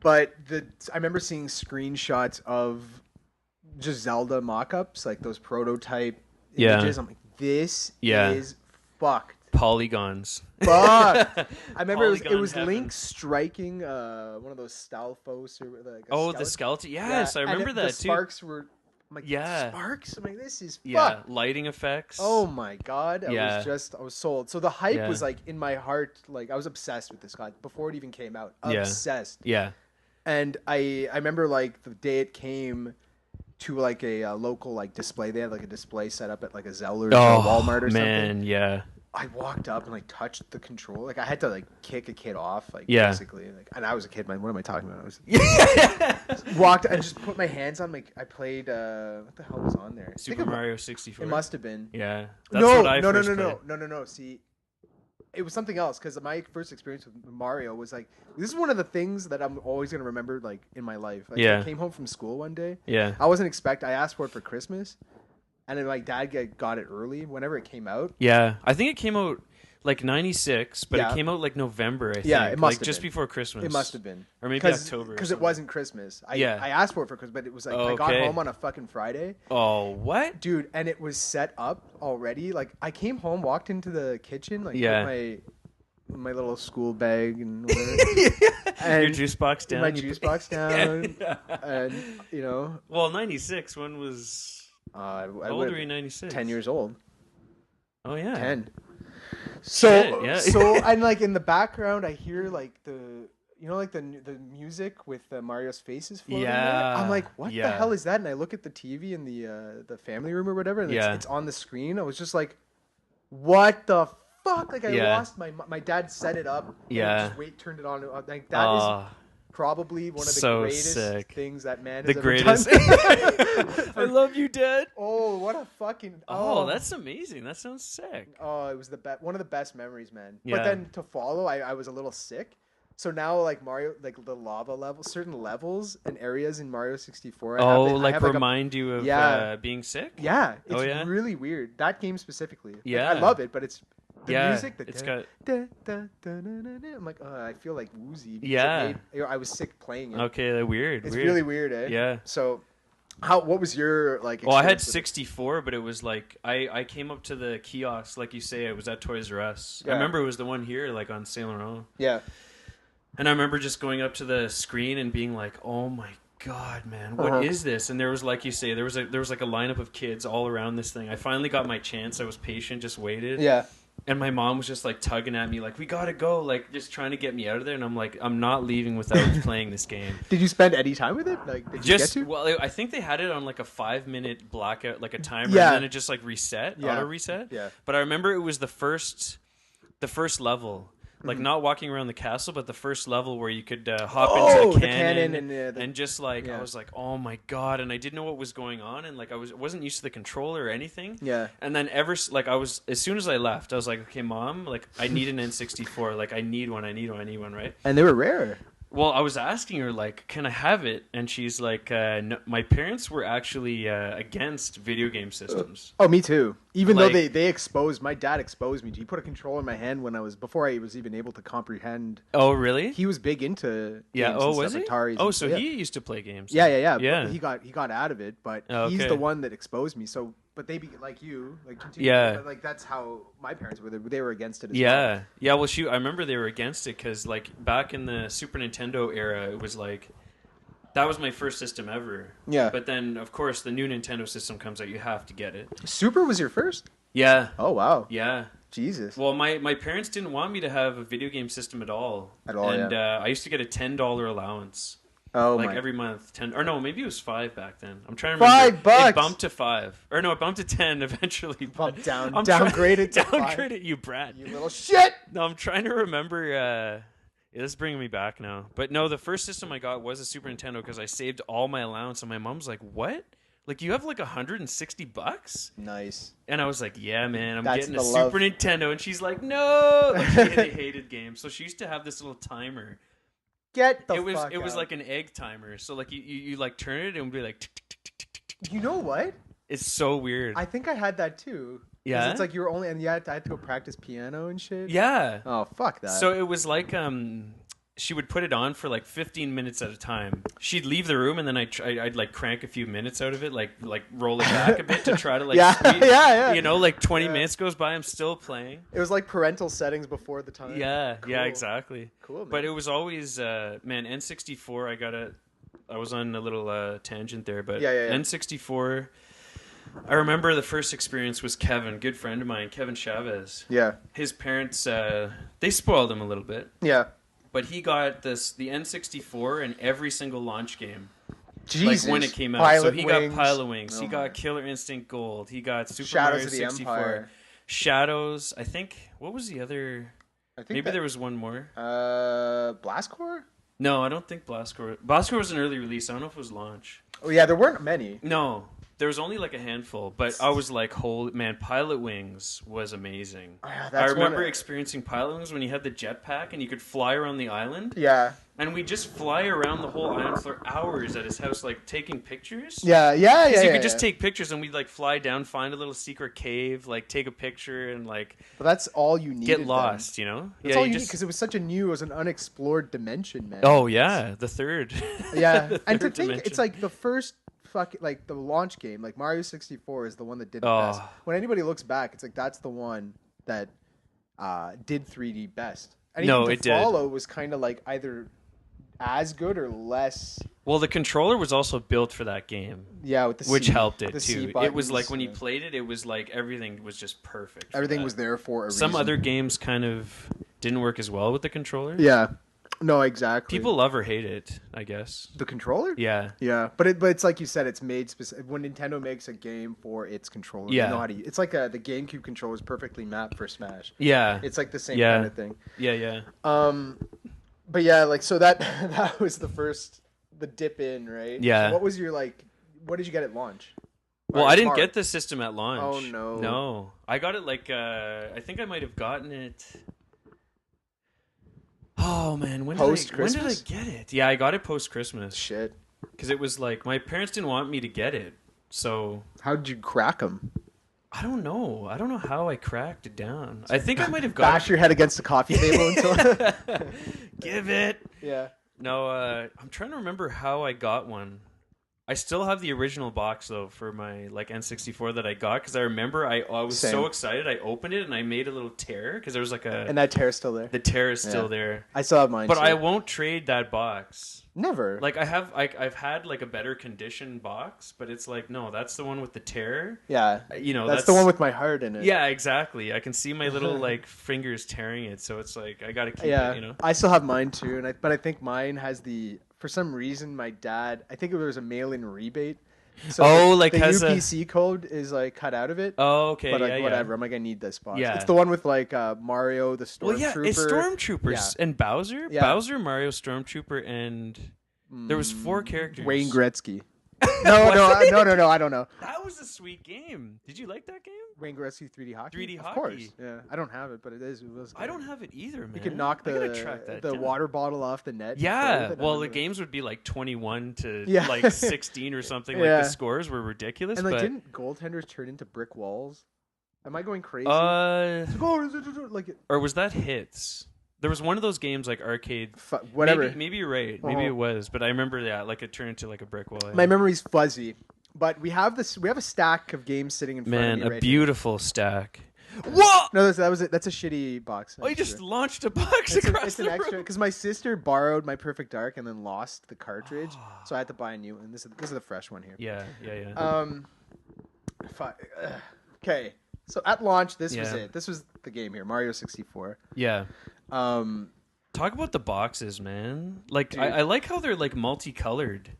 But I remember seeing screenshots of just Zelda mock-ups, like those prototype images. I'm like, this is fucked. Polygons. Fuck. I remember it was Link striking one of those Stalfos or like the skeleton. Yes, I remember that the too. Sparks were. I'm like, sparks? I'm like, this is fucked. Lighting effects. Oh my god. I was sold. So the hype was like in my heart, like I was obsessed with this guy before it even came out. Obsessed. Yeah. And I remember like the day it came to like a local like display. They had like a display set up at like a Zellers or Walmart or something. Man, yeah. I walked up and like touched the controller. Like I had to like kick a kid off, like basically. Like, and I was a kid. Man, what am I talking about? I was walked and just put my hands on. Like I played. What the hell was on there? Super Mario 64. It must have been. Yeah. That's what I first played. No. See, it was something else because my first experience with Mario was like this is one of the things that I'm always gonna remember like in my life. Like, I came home from school one day. Yeah. I wasn't I asked for it for Christmas. And then my dad got it early whenever it came out. Yeah. I think it came out like 96, but it came out like November, I think. Yeah, it must have just been. before Christmas. It must have been. Or maybe October. Because it wasn't Christmas. I asked for it for Christmas, but it was like I got home on a fucking Friday. Oh, what? Dude, and it was set up already. Like I came home, walked into the kitchen, like with my little school bag and whatever. And your juice box down. My juice box down. And Well, 96, when was... How old were you in 96? 10 years old. Oh, yeah. 10. So, and like in the background, I hear like the music with Mario's faces floating there. I'm like, what the hell is that? And I look at the TV in the family room or whatever, and it's on the screen. I was just like, what the fuck? Like I lost my dad set it up. Yeah. Just turned it on. Like that is probably one of the greatest things that man has ever done. I love you, Dad. Oh, what a fucking... Oh, that's amazing. That sounds sick. Oh, it was one of the best memories, man. Yeah. But then to follow, I was a little sick. So now, like Mario, like the lava level, certain levels and areas in Mario 64. Remind you of being sick? Yeah. It's really weird. That game specifically. Yeah. Like, I love it, but it's The Yeah, music. it's got. I'm like, I feel like woozy. Yeah. I was sick playing it. Okay, weird. It's weird. really weird, eh? Yeah. So, what was your like? Well, I had experience with it? 64, but it was like I came up to the kiosk, like you say, it was at Toys R Us. Yeah. I remember it was the one here, like on Saint Laurent. Yeah. And I remember just going up to the screen and being like, "Oh my God, man, what is this?" And there was, like you say, there was like a lineup of kids all around this thing. I finally got my chance. I was patient, just waited. Yeah. And my mom was just like tugging at me, like, "We gotta go," like just trying to get me out of there. And I'm like, "I'm not leaving without playing this game." Did you spend any time with it? Like, did you get to? Well, I think they had it on like a 5-minute blackout, like a timer, Yeah. and then it just like reset, auto reset. Yeah. But I remember it was the first level. Like not walking around the castle, but the first level where you could hop into the cannon and just like I was like, oh my God, and I didn't know what was going on, and like I wasn't used to the controller or anything. Yeah. And then as soon as I left, I was like, okay, Mom, like I need an N64, like I need one, right? And they were rare. Well, I was asking her, like, can I have it? And she's like, no, my parents were actually against video game systems. Oh, me too. Even though Like- they exposed, my dad exposed me. He put a controller in my hand before I was even able to comprehend. Oh, really? He was big into Yeah. games Oh, and was stuff, he? Ataris Oh, and so stuff. he used to play games. Yeah. Yeah. But he got out of it, but Oh, he's okay. the one that exposed me. So, but they like you, like continue. Yeah. Like that's how my parents were. They were against it as well. Yeah. Yeah. Well, I remember they were against it because, like, back in the Super Nintendo era, it was like that was my first system ever. Yeah. But then, of course, the new Nintendo system comes out. You have to get it. Super was your first? Yeah. Oh wow. Yeah. Jesus. Well, my parents didn't want me to have a video game system at all. And I used to get a $10 allowance. Oh like my. every month, 10 or no, maybe it was 5 back then. I'm trying to remember. $5. It bumped to 5, or no, it bumped to 10 eventually. Bumped down, I'm downgraded to downgrade 5. it, you brat. You little shit. No, I'm trying to remember. Yeah, this is bringing me back now. But no, the first system I got was a Super Nintendo because I saved all my allowance, and my mom's like, "What? Like you have like $160?" Nice. And I was like, "Yeah, man, I'm That's getting a the love. Super Nintendo." And she's like, "No," like, they hated games, so she used to have this little timer. Get the It was fuck it was out. like an egg timer. So like you like turn it and it would be like tick, tick, tick, tick, tick, tick, tick. You know what? It's so weird. I think I had that too. 'Cause Yeah? It's like you were only, and I had to go practice piano and shit. Yeah. Oh fuck that. So it was like she would put it on for like 15 minutes at a time. She'd leave the room and then I'd like crank a few minutes out of it, like roll it back a bit to try to like yeah. You know, like 20 minutes goes by, I'm still playing. It was like parental settings before the time. Yeah, Cool. yeah, exactly. Cool, man. But it was always man, N64, I was on a little tangent there, but Yeah. N64, I remember the first experience was Kevin, good friend of mine, Kevin Chavez. Yeah. His parents, they spoiled him a little bit, Yeah. but he got the N64 in every single launch game. Jesus. Like when it came out. Pilot So he Wings. got Pilot Wings, Oh he my. got Killer Instinct Gold, he got Super Shadows Mario of the 64. Empire. Shadows, I think, what was the other? I think Maybe there was one more. Blast Corps? No, I don't think Blast Corps. Blast Corps was an early release. I don't know if it was launch. Oh yeah, there weren't many. No, there was only like a handful. But I was like, holy man, Pilot Wings was amazing. Yeah, I that's remember one of- experiencing Pilot Wings when you had the jetpack and you could fly around the island. Yeah. And we just fly around the whole island for hours at his house, like taking pictures. Yeah. Because you could just take pictures, and we'd like fly down, find a little secret cave, like take a picture, and like But that's all you needed. get lost. You know? That's all you need because it was such a new, it was an unexplored dimension, man. Oh yeah, the third. Yeah, The and to third think dimension. it's like the first fucking like the launch game, like Mario 64 is the one that did it Oh. best. When anybody looks back, it's like that's the one that did 3D best. And No, even it did. to follow was kind of like either as good or less. Well, the controller was also built for that game, Yeah, with the which C, helped it the C too. It was buttons, like when you yeah. played it, it was like everything was just perfect. for Everything that. was there for a Some reason. other games kind of didn't work as well with the controller. Yeah, no, exactly. People love or hate it, I guess. the controller. Yeah. Yeah, but it's like you said, it's made specific. When Nintendo makes a game for its controller, Yeah. they know how to. It's like the GameCube controller is perfectly mapped for Smash. Yeah. It's like the same Yeah. kind of thing. Yeah. But yeah, like so that that was the dip in, right? Yeah. So what was your like? What did you get at launch? Well, Or I didn't Smart? get the system at launch. Oh, no. No. I got it like I think I might have gotten it. Oh man, when did I Post-Christmas? get it? Yeah, I got it post Christmas Shit. because it was like my parents didn't want me to get it. So How did you crack them? I don't know. I don't know how I cracked it down. I think I might have Bash your head against the coffee table until. Give it. Yeah. No, I'm trying to remember how I got one. I still have the original box though for my like N64 that I got because I remember I was Same. so excited. I opened it and I made a little tear because there was like a And that tear's still there. the tear is still there. I still have mine. But too. I won't trade that box. Never. Like I've had like a better condition box, but it's like no, that's the one with the tear. Yeah. You know, that's the one with my heart in it. Yeah, exactly. I can see my little like fingers tearing it, so it's like I gotta keep Yeah. it. You know. I still have mine too, but I think mine has the. For some reason, my dad. I think it was a mail-in rebate. So like the has UPC code is like cut out of it. Oh, okay. But like yeah, whatever, yeah. I'm like I need this box. Yeah. It's the one with like Mario, the Stormtrooper. Well, yeah, it's Stormtroopers Yeah. and Bowser. Yeah. Bowser, Mario, Stormtrooper, and there was 4 characters. Wayne Gretzky. No, I don't know. That was a sweet game. Did you like that game? Wayne Gretzky 3D hockey. 3D of hockey. course. Yeah, I don't have it, but it was. I don't have it either, man. You could knock I gotta track that the down. water bottle off the net. Yeah, and well, the games would be like 21 to Yeah. like 16 or something. Yeah. Like the scores were ridiculous. And like, but didn't goaltenders turn into brick walls? Am I going crazy? Like or was that hits? There was one of those games like arcade. whatever. Maybe you're right. Maybe it was, but I remember like it turned into like a brick wall. Yeah. My memory's fuzzy, but we have this. We have a stack of games sitting in front of me. Man, a right beautiful stack. What? No, that was it. That's a shitty box. Oh, you just launched a box It's across an the extra room. because my sister borrowed my Perfect Dark and then lost the cartridge, so I had to buy a new one. This is the fresh one here. Yeah. Okay, so at launch, this was Yeah. it. This was the game here, Mario 64. Yeah. Um, Talk about the boxes, man. Like Dude. I like how they're like multicolored.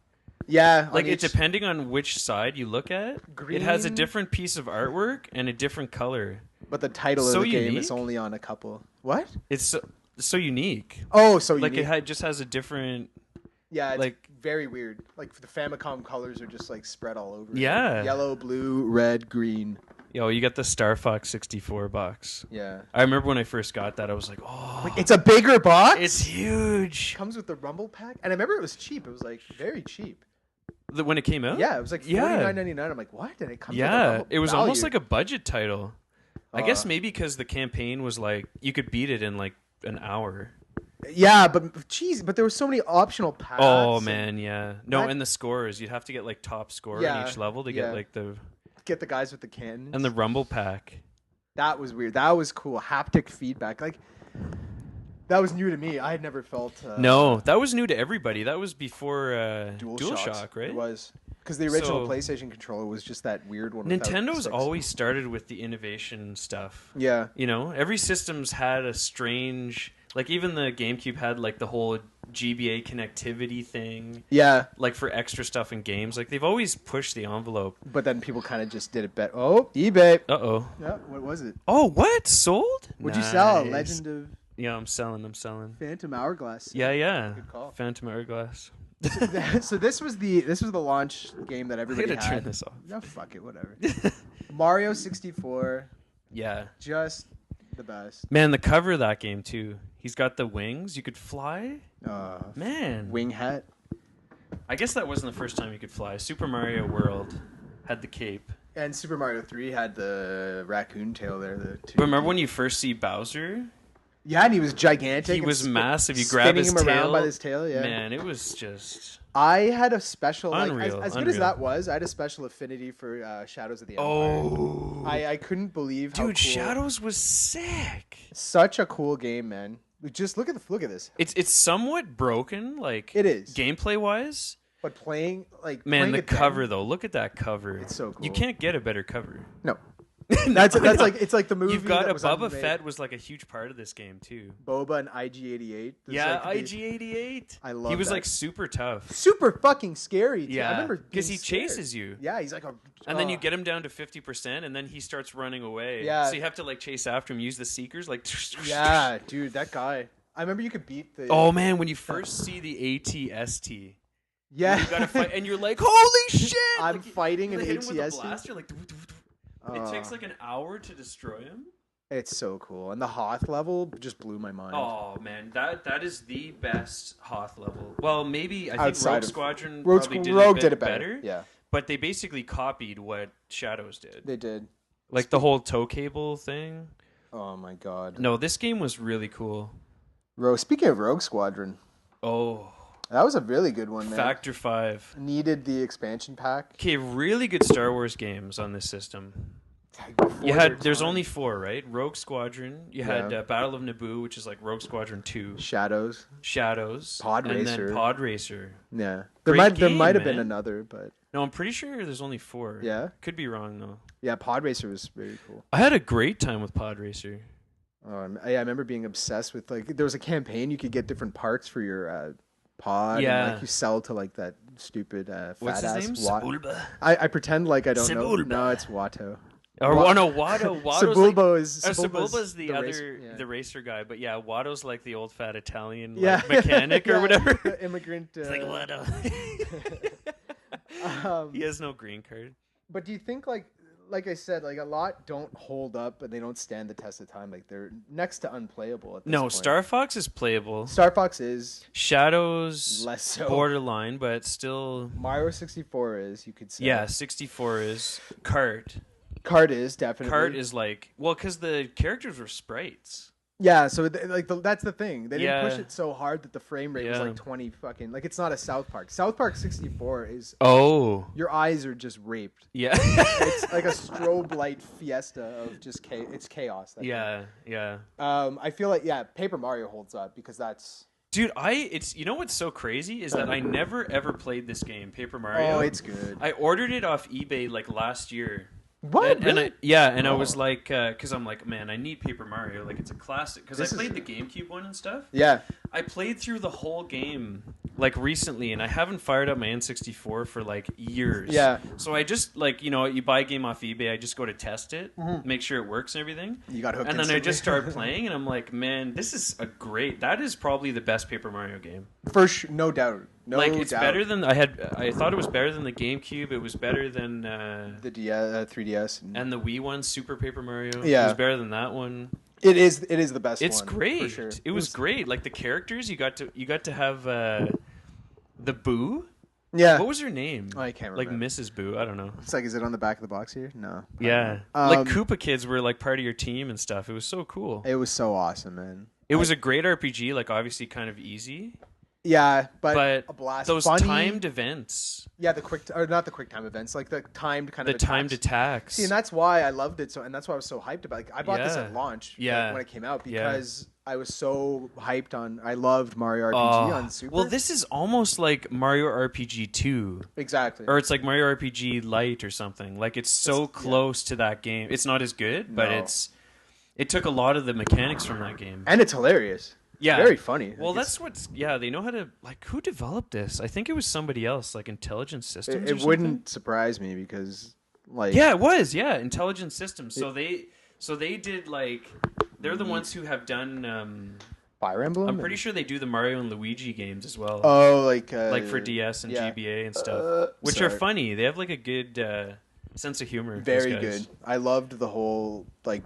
yeah, Like on it each- depending on which side you look at, it has a Green. different piece of artwork and a different color. but the title so of the game unique. is only on a couple. What? It's so unique. Oh, so Like unique. it just has a different. Yeah, it's like- very weird. Like the Famicom colors are just like spread all over. Yeah. Yellow, blue, red, green. Yo, you got the Star Fox 64 box. Yeah. I remember when I first got that, I was like, oh, Like, it's a bigger box. it's huge. Comes with the Rumble pack, and I remember it was cheap. It was like very cheap. When it came out? Yeah, it was like $49.99. I'm like, what? And it comes with a Yeah, Rumble it was almost value. like a budget title. I guess Uh, maybe because the campaign was like you could beat it in like an hour. Yeah, but geez, but there were so many optional packs. Oh and man, yeah. No, That- and the scores, you'd have to get like top score Yeah, in each level to yeah. get like the Get the guys with the cannons. and the rumble pack. That was weird. That was cool. Haptic feedback. Like that was new to me. I had never felt No, that was new to everybody. That was before DualShock, DualShock, right? It was. Because the original So- PlayStation controller was just that weird one. without Nintendo's sticks. always started with the innovation stuff. Yeah. You know, every system's had a strange, like even the GameCube had like the whole GBA connectivity thing, Yeah. like for extra stuff in games. Like they've always pushed the envelope. But then people kind of just did it better. Oh, eBay. Uh-oh. Yeah. What was it? Oh, what? Sold? Would you sell Nice. Legend of Yeah, I'm selling. Phantom Hourglass? Yeah. Good call. Phantom Hourglass. So this was the launch game that I everybody gotta had. turn this off. No, fuck it, whatever. Mario 64, Yeah. just the best. Man, the cover of that game too. He's got the wings. You could fly. Man. Wing hat. I guess that wasn't the first time you could fly. Super Mario World had the cape. And Super Mario 3 had the raccoon tail there. But remember when you first see Bowser? Yeah, and he was gigantic. He and was massive. You grab his spinning him around tail. by his tail. Yeah. Man, it was just. I had a special, Unreal, as good as unreal. that was, I had a special affinity for Shadows of the Empire. Oh. I couldn't believe how Dude, cool. Shadows was sick. Such a cool game, man. Just look at this. It's somewhat broken, like It is. gameplay wise. But playing Man, playing the it then- cover though. Look at that cover. It's so cool. You can't get a better cover. No. That's like it's like the movie. You've got that a was Boba unmade. Fett was like a huge part of this game too. Boba and IG-88. Yeah, like IG-88. I love He was that. like super tough. super fucking scary. Too. I Yeah, remember because being he scared. chases you. Yeah, he's like a. And then you get him down to 50%, and then he starts running away. Yeah. So you have to like chase after him, use the seekers, like. Yeah, dude, that guy. I remember you could beat the. Oh man, when you first see the ATST, yeah. you gotta fight, and you're like, "Holy shit!" I'm Like, fighting you an hit him with a ATST. blaster, like. It takes like an hour to destroy him. It's so cool, and the Hoth level just blew my mind. Oh man, that is the best Hoth level. Well, maybe I think Outside Rogue of- Squadron Rogue probably Rogue did did it it better. Yeah, but they basically copied what Shadows did. they did. Like the whole tow cable thing. Oh my god. No, this game was really cool. Speaking of Rogue Squadron. Oh. That was a really good one, man. Factor 5. Needed the expansion pack. Okay, really good Star Wars games on this system. There's only 4, right? Rogue Squadron. You had Battle of Naboo, which is like Rogue Squadron 2. Shadows. Pod Racer. And then Pod Racer. Yeah. There might have been another, but... No, I'm pretty sure there's only 4. Yeah? Could be wrong, though. Yeah, Pod Racer was very cool. I had a great time with Pod Racer. I remember being obsessed with, like, there was a campaign you could get different parts for your... pod, and like you sell to like that stupid what's fat his ass name? Sebulba. I pretend like I don't Sebulba. know. No, it's Watto. Or no, Watto. Sebulba's the racer guy, but yeah, Watto's like the old fat Italian mechanic or whatever. Immigrant. It's like Watto. He has no green card. But do you think like I said, like a lot don't hold up and they don't stand the test of time. Like they're next to unplayable at this point. Star Fox is playable. Star Fox is. Shadows less so. Borderline, but still. Mario 64 is, you could say. Yeah, 64 is. Kart is definitely. Kart is like, well, because the characters were sprites. Yeah, so that's the thing. They didn't push it so hard that the frame rate was like 20 fucking... Like, it's not a South Park. South Park 64 is... Oh. Your eyes are just raped. Yeah. It's like a strobe light fiesta of just it's chaos. Yeah. I feel like, Paper Mario holds up because that's... Dude, you know what's so crazy is that I never ever played this game, Paper Mario. Oh, it's good. I ordered it off eBay like last year. What? Really? I was like, because I'm like, man, I need Paper Mario. Like, it's a classic. Because I played the GameCube one and stuff. Yeah. I played through the whole game, like, recently, and I haven't fired up my N64 for, like, years. Yeah. So I just, like, you buy a game off eBay, I just go to test it, make sure it works and everything. You got hooked and then I just start playing, and I'm like, man, that is probably the best Paper Mario game. For sure, no doubt. It's better than I thought it was better than the GameCube. It was better than the 3DS and the Wii one, Super Paper Mario. Yeah, it was better than that one. It is the best. It's one, great. For sure. It was great. Like the characters, you got to have the Boo. Yeah. What was her name? Oh, I can't remember. Like Mrs. Boo. I don't know. It's like, is it on the back of the box here? No. Yeah. Like Koopa Kids were like part of your team and stuff. It was so cool. It was so awesome, man. It was a great RPG. Like obviously kind of easy. Yeah, but a blast. Those timed events. Yeah, not the quick time events, like the timed kind of attacks. Timed attacks. See, and that's why I loved it and that's why I was so hyped about it. Like, I bought this at launch when it came out because I was so hyped on. I loved Mario RPG on Super. Well, this is almost like Mario RPG 2. Exactly. Or it's like Mario RPG Lite or something. Like it's so close to that game. It's not as good, but it took a lot of the mechanics from that game. And it's hilarious. Yeah. Very funny. Well, they know how to, like, who developed this? I think it was somebody else, like Intelligent Systems It wouldn't surprise me because, like... Yeah, it was, Intelligent Systems. So they did, like, they're the ones who have done... Fire Emblem? I'm pretty sure they do the Mario and Luigi games as well. Oh, like for DS and GBA and stuff. Which are funny. They have, like, a good sense of humor. Very good. I loved the whole, like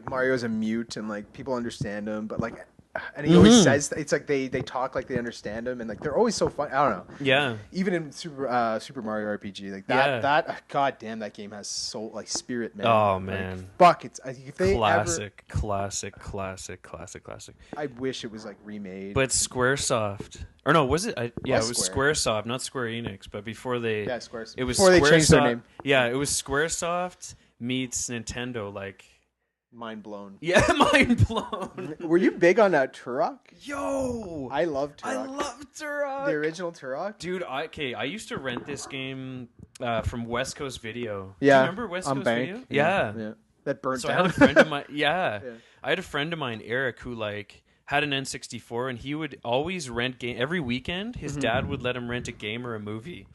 Mario's a mute and, like, people understand him, but, like... And he always says it's like they talk like they understand him, and like they're always so fun. I don't know. Yeah. Even in Super Mario RPG, like that god damn, that game has soul, like spirit, man. Oh man. Like, fuck, it's if they classic. I wish it was like remade. But SquareSoft, or no, was it? It was SquareSoft, not Square Enix. But before they, Squaresoft. It was before they changed their name. Yeah, it was SquareSoft meets Nintendo, like. Mind blown. Yeah, mind blown. Were you big on Turok? Yo, I love Turok. I love Turok. The original Turok, dude. I used to rent this game from West Coast Video. Yeah, do you remember West Coast Video? Yeah, that burnt down. I had a friend of mine. I had a friend of mine, Eric, who like had an N64, and he would always rent game every weekend. His dad would let him rent a game or a movie.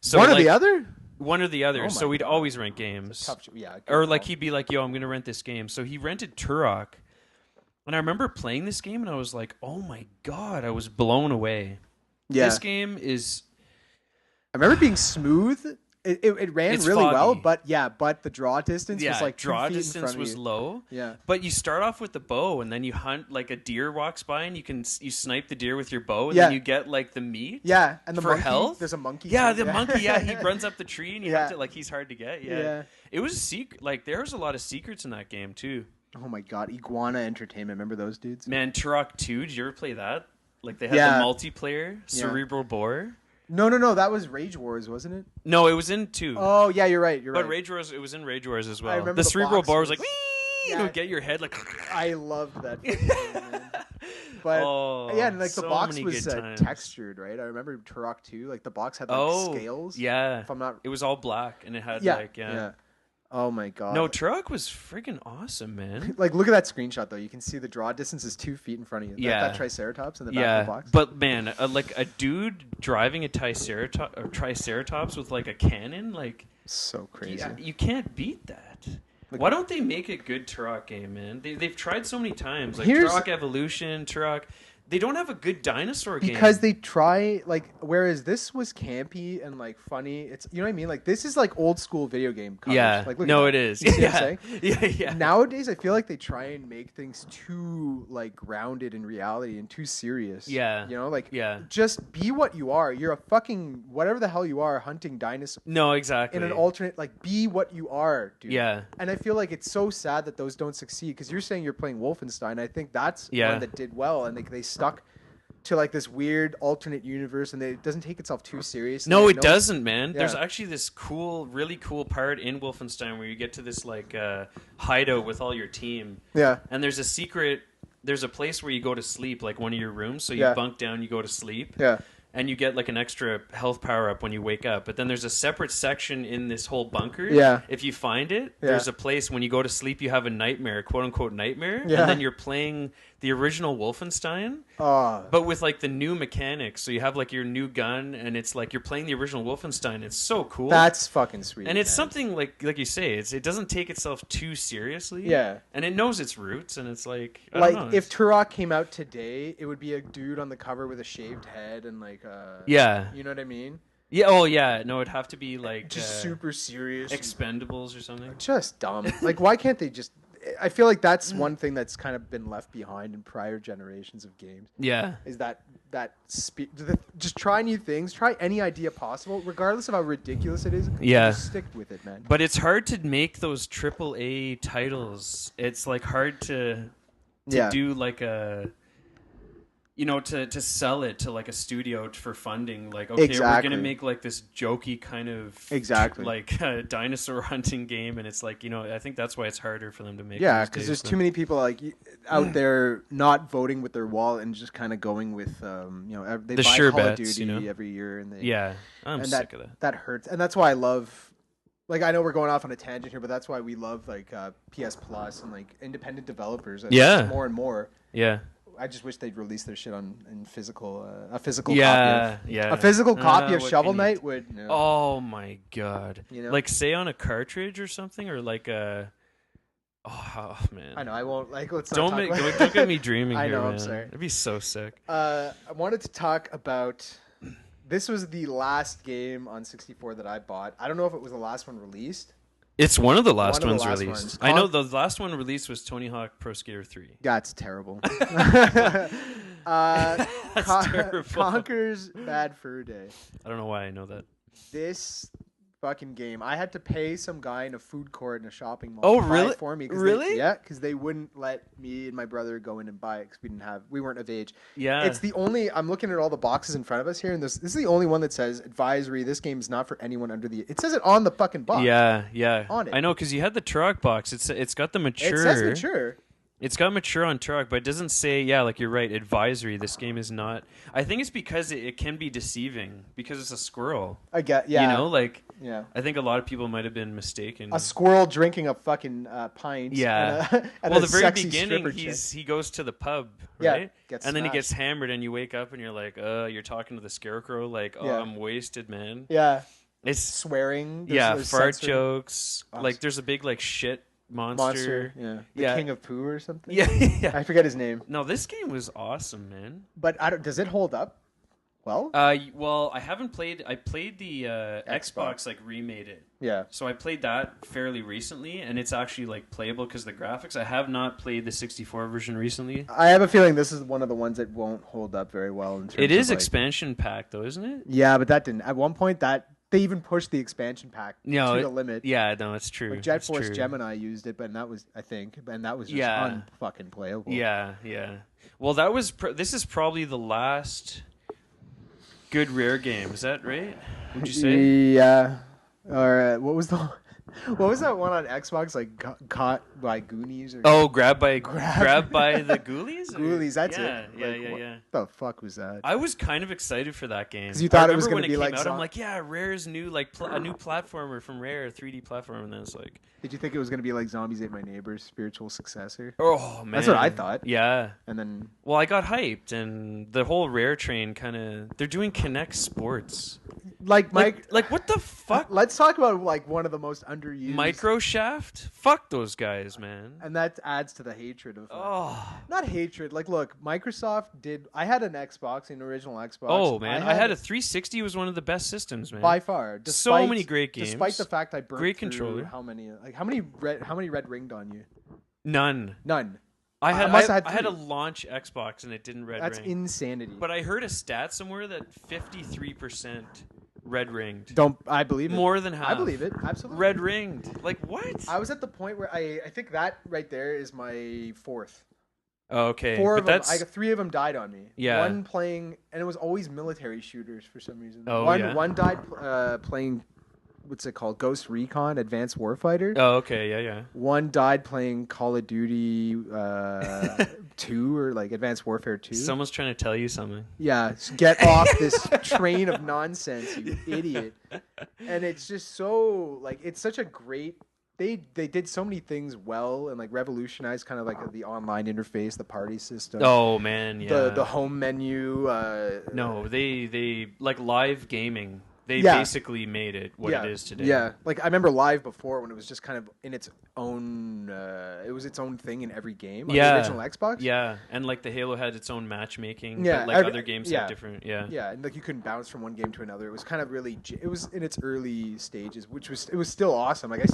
So one or the other. One or the other. So we'd always rent games. Or like he'd be like, yo, I'm going to rent this game. So he rented Turok. And I remember playing this game and I was like, oh my God, I was blown away. Yeah. This game is... I remember being smooth It ran It's really well, foggy. but the draw distance was like 2 draw feet in distance front of was you. low. Yeah. But you start off with the bow, and then you hunt like a deer walks by, and you snipe the deer with your bow, and Yeah. then you get like the meat. Yeah, and the for monkey. health. There's a monkey. Yeah, too. the monkey. Yeah, he runs up the tree, and you have Yeah. to like he's hard to get. Yeah. Yeah. It was a secret. Like there was a lot of secrets in that game too. Oh my god, Iguana Entertainment. Remember those dudes? Man, Turok 2. Did you ever play that? Like they had Yeah. the multiplayer Cerebral Bore. No. That was Rage Wars, wasn't it? No, it was in 2. Oh yeah, you're right. But Rage Wars, it was in Rage Wars as well. remember The the Cerebral box Bore was was- like, wee! Yeah. You would get your head like. I loved that. Game, man. But and like the so box many was good times. textured, right? I remember Turok 2. Like the box had like scales. Yeah. If I'm not. It was all black, and it had Yeah. like Yeah. Oh my god. No, Turok was freaking awesome, man. Like look at that screenshot though. You can see the draw distance is 2 feet in front of you. Yeah. That Triceratops in the back Yeah, of the box. but man, like a dude driving a Triceratops with like a cannon, like So crazy. you can't beat that. Why don't they make a good Turok game, man? They've tried so many times, like Turok Evolution, Turok. They don't have a good dinosaur game because they try like whereas this was campy and like funny. It's you know what I mean. Like this is like old school video game coverage. Yeah, Like, look no, at it that. is. You see what I'm Yeah, saying? yeah. Nowadays, I feel like they try and make things too like grounded in reality and too serious. Yeah. You know, like Yeah. just be what you are. You're a fucking whatever the hell you are, hunting dinosaurs. No, exactly. In an alternate, like be what you are, dude. Yeah. And I feel like it's so sad that those don't succeed because you're saying you're playing Wolfenstein. I think that's one that did well, and they stuck to like this weird alternate universe, and it doesn't take itself too seriously. No, it doesn't, man. Yeah. There's actually this really cool part in Wolfenstein where you get to this like hideout with all your team. Yeah. And there's a place where you go to sleep, like one of your rooms. So you Yeah. bunk down, you go to sleep. Yeah. And you get like an extra health power up when you wake up. But then there's a separate section in this whole bunker. Yeah. If you find it, Yeah. there's a place when you go to sleep, you have a nightmare, quote unquote nightmare. Yeah. And then you're playing the original Wolfenstein. Oh. But with like the new mechanics, so you have like your new gun, and it's like you're playing the original Wolfenstein. It's so cool. That's fucking sweet. And it's man. something like you say, it doesn't take itself too seriously. Yeah. And it knows its roots, and it's like I don't know, Like if Turok came out today, it would be a dude on the cover with a shaved head and like yeah, you know what I mean? yeah, oh yeah, no, it'd have to be like Just super serious. Expendables or something. Just dumb. Like why can't they just I feel like that's one thing that's kind of been left behind in prior generations of games. Yeah. Is just try new things, try any idea possible, regardless of how ridiculous it is. Yeah. Just stick with it, man. But it's hard to make those AAA titles. It's like hard to do like a to sell it to like a studio for funding. Like okay, Exactly. we're gonna make like this jokey kind of like dinosaur hunting game, and it's like I think that's why it's harder for them to make. Yeah, because there's too many people like out there not voting with their wallet and just kind of going with they the buy sure Call of bets, Duty every year, and I'm sick of that. That hurts, and that's why I love. Like I know we're going off on a tangent here, but that's why we love like PS Plus and like independent developers. More and more. Yeah. I just wish they'd release their shit in physical, a physical copy. A physical copy of Shovel Knight would. Oh my god! You know? Like say on a cartridge or something, or like a. Oh man! I know I won't like. Let's don't not talk about don't get me dreaming. I know. Here, I'm man. sorry. It'd be so sick. I wanted to talk about. This was the last game on 64 that I bought. I don't know if it was the last one released. It's one of the last ones last released. ones. I know the last one released was Tony Hawk Pro Skater 3. That's terrible. That's terrible. Conker's Bad Fur Day. I don't know why I know that. This fucking game, I had to pay some guy in a food court in a shopping mall. Oh, to buy really? it for me. Really? Because they wouldn't let me and my brother go in and buy it because we weren't of age. Yeah. It's the only. I'm looking at all the boxes in front of us here, and this is the only one that says advisory. This game is not for anyone under the. It says it on the fucking box. Yeah. On it. I know because you had the Turok box. It's got the mature. It says mature. It's got mature on Turok, but it doesn't say, like you're right, advisory. This game is not. I think it's because it can be deceiving because it's a squirrel. I get, yeah. Yeah. I think a lot of people might have been mistaken. A squirrel drinking a fucking pint. Yeah. And well, a the very sexy beginning, stripper he goes to the pub, Yeah, right? gets then he smashed. gets hammered, and you wake up, and you're like, you're talking to the scarecrow, like, Yeah. I'm wasted, man. Yeah. It's swearing. There's fart censoring. jokes. Awesome. Like, there's a big like shit monster. Yeah. Yeah. King of Pooh or something. Yeah. I forget his name. No, this game was awesome, man. But does it hold up? Well, well, I haven't played. I played the Xbox like remade it. Yeah. So I played that fairly recently, and it's actually like playable because of the graphics. I have not played the 64 version recently. I have a feeling this is one of the ones that won't hold up very well in terms It is of, like... expansion pack though, isn't it? Yeah, but that didn't. At one point, that they even pushed the expansion pack to the limit. Yeah, no, it's true. Like Jet Force Gemini used it, but that was, I think, and that was just unfucking playable. Yeah, yeah. Well, that was. This is probably the last good Rare game. Is that right? Would you say? Yeah. Or what was that one on Xbox, like caught by Goonies? Or Grab by the Ghoulies? Ghoulies, that's it. Yeah. What the fuck was that? I was kind of excited for that game. Because you thought it was going to be like out, I'm like, yeah, Rare's new, like a new platformer from Rare, 3D platform, and then it's like... Did you think it was going to be like Zombies Ate My Neighbor's spiritual successor? Oh, man. That's what I thought. Yeah. And then... Well, I got hyped, and the whole Rare train kind of... They're doing Kinect Sports. Like what the fuck? Let's talk about like one of the most underused... Microshaft? Fuck those guys, man. And that adds to the hatred of... Not hatred. Like, look, Microsoft did... I had an Xbox, an original Xbox. Oh, man. I had a 360. It was one of the best systems, man. By far. So many great games. Despite the fact I burnt great through controller. How many red ringed on you? None. I had a launch Xbox and it didn't red ring. That's insanity. But I heard a stat somewhere that 53% red ringed. I believe it. More than half. I believe it. Absolutely. Red ringed. Like what? I was at the point where I think that right there is my fourth. Oh, okay. Four of them. Three of them died on me. Yeah. One playing, and it was always military shooters for some reason. Oh, One died playing, what's it called? Ghost Recon Advanced Warfighter. Oh, okay. Yeah. One died playing Call of Duty 2 or like Advanced Warfare 2. Someone's trying to tell you something. Yeah. Get off this train of nonsense, you idiot. And it's just so, like, it's such a great... They did so many things well and like revolutionized kind of like the online interface, the party system. Oh man, yeah. The home menu. No, they like live gaming. They basically made it what it is today. Yeah, like I remember Live before when it was just kind of in its own. It was its own thing in every game. On the original Xbox. Yeah, and like the Halo had its own matchmaking. Yeah, but like other games had different. Yeah. Yeah, and like you couldn't bounce from one game to another. It was kind of really. It was in its early stages, which was still awesome. Like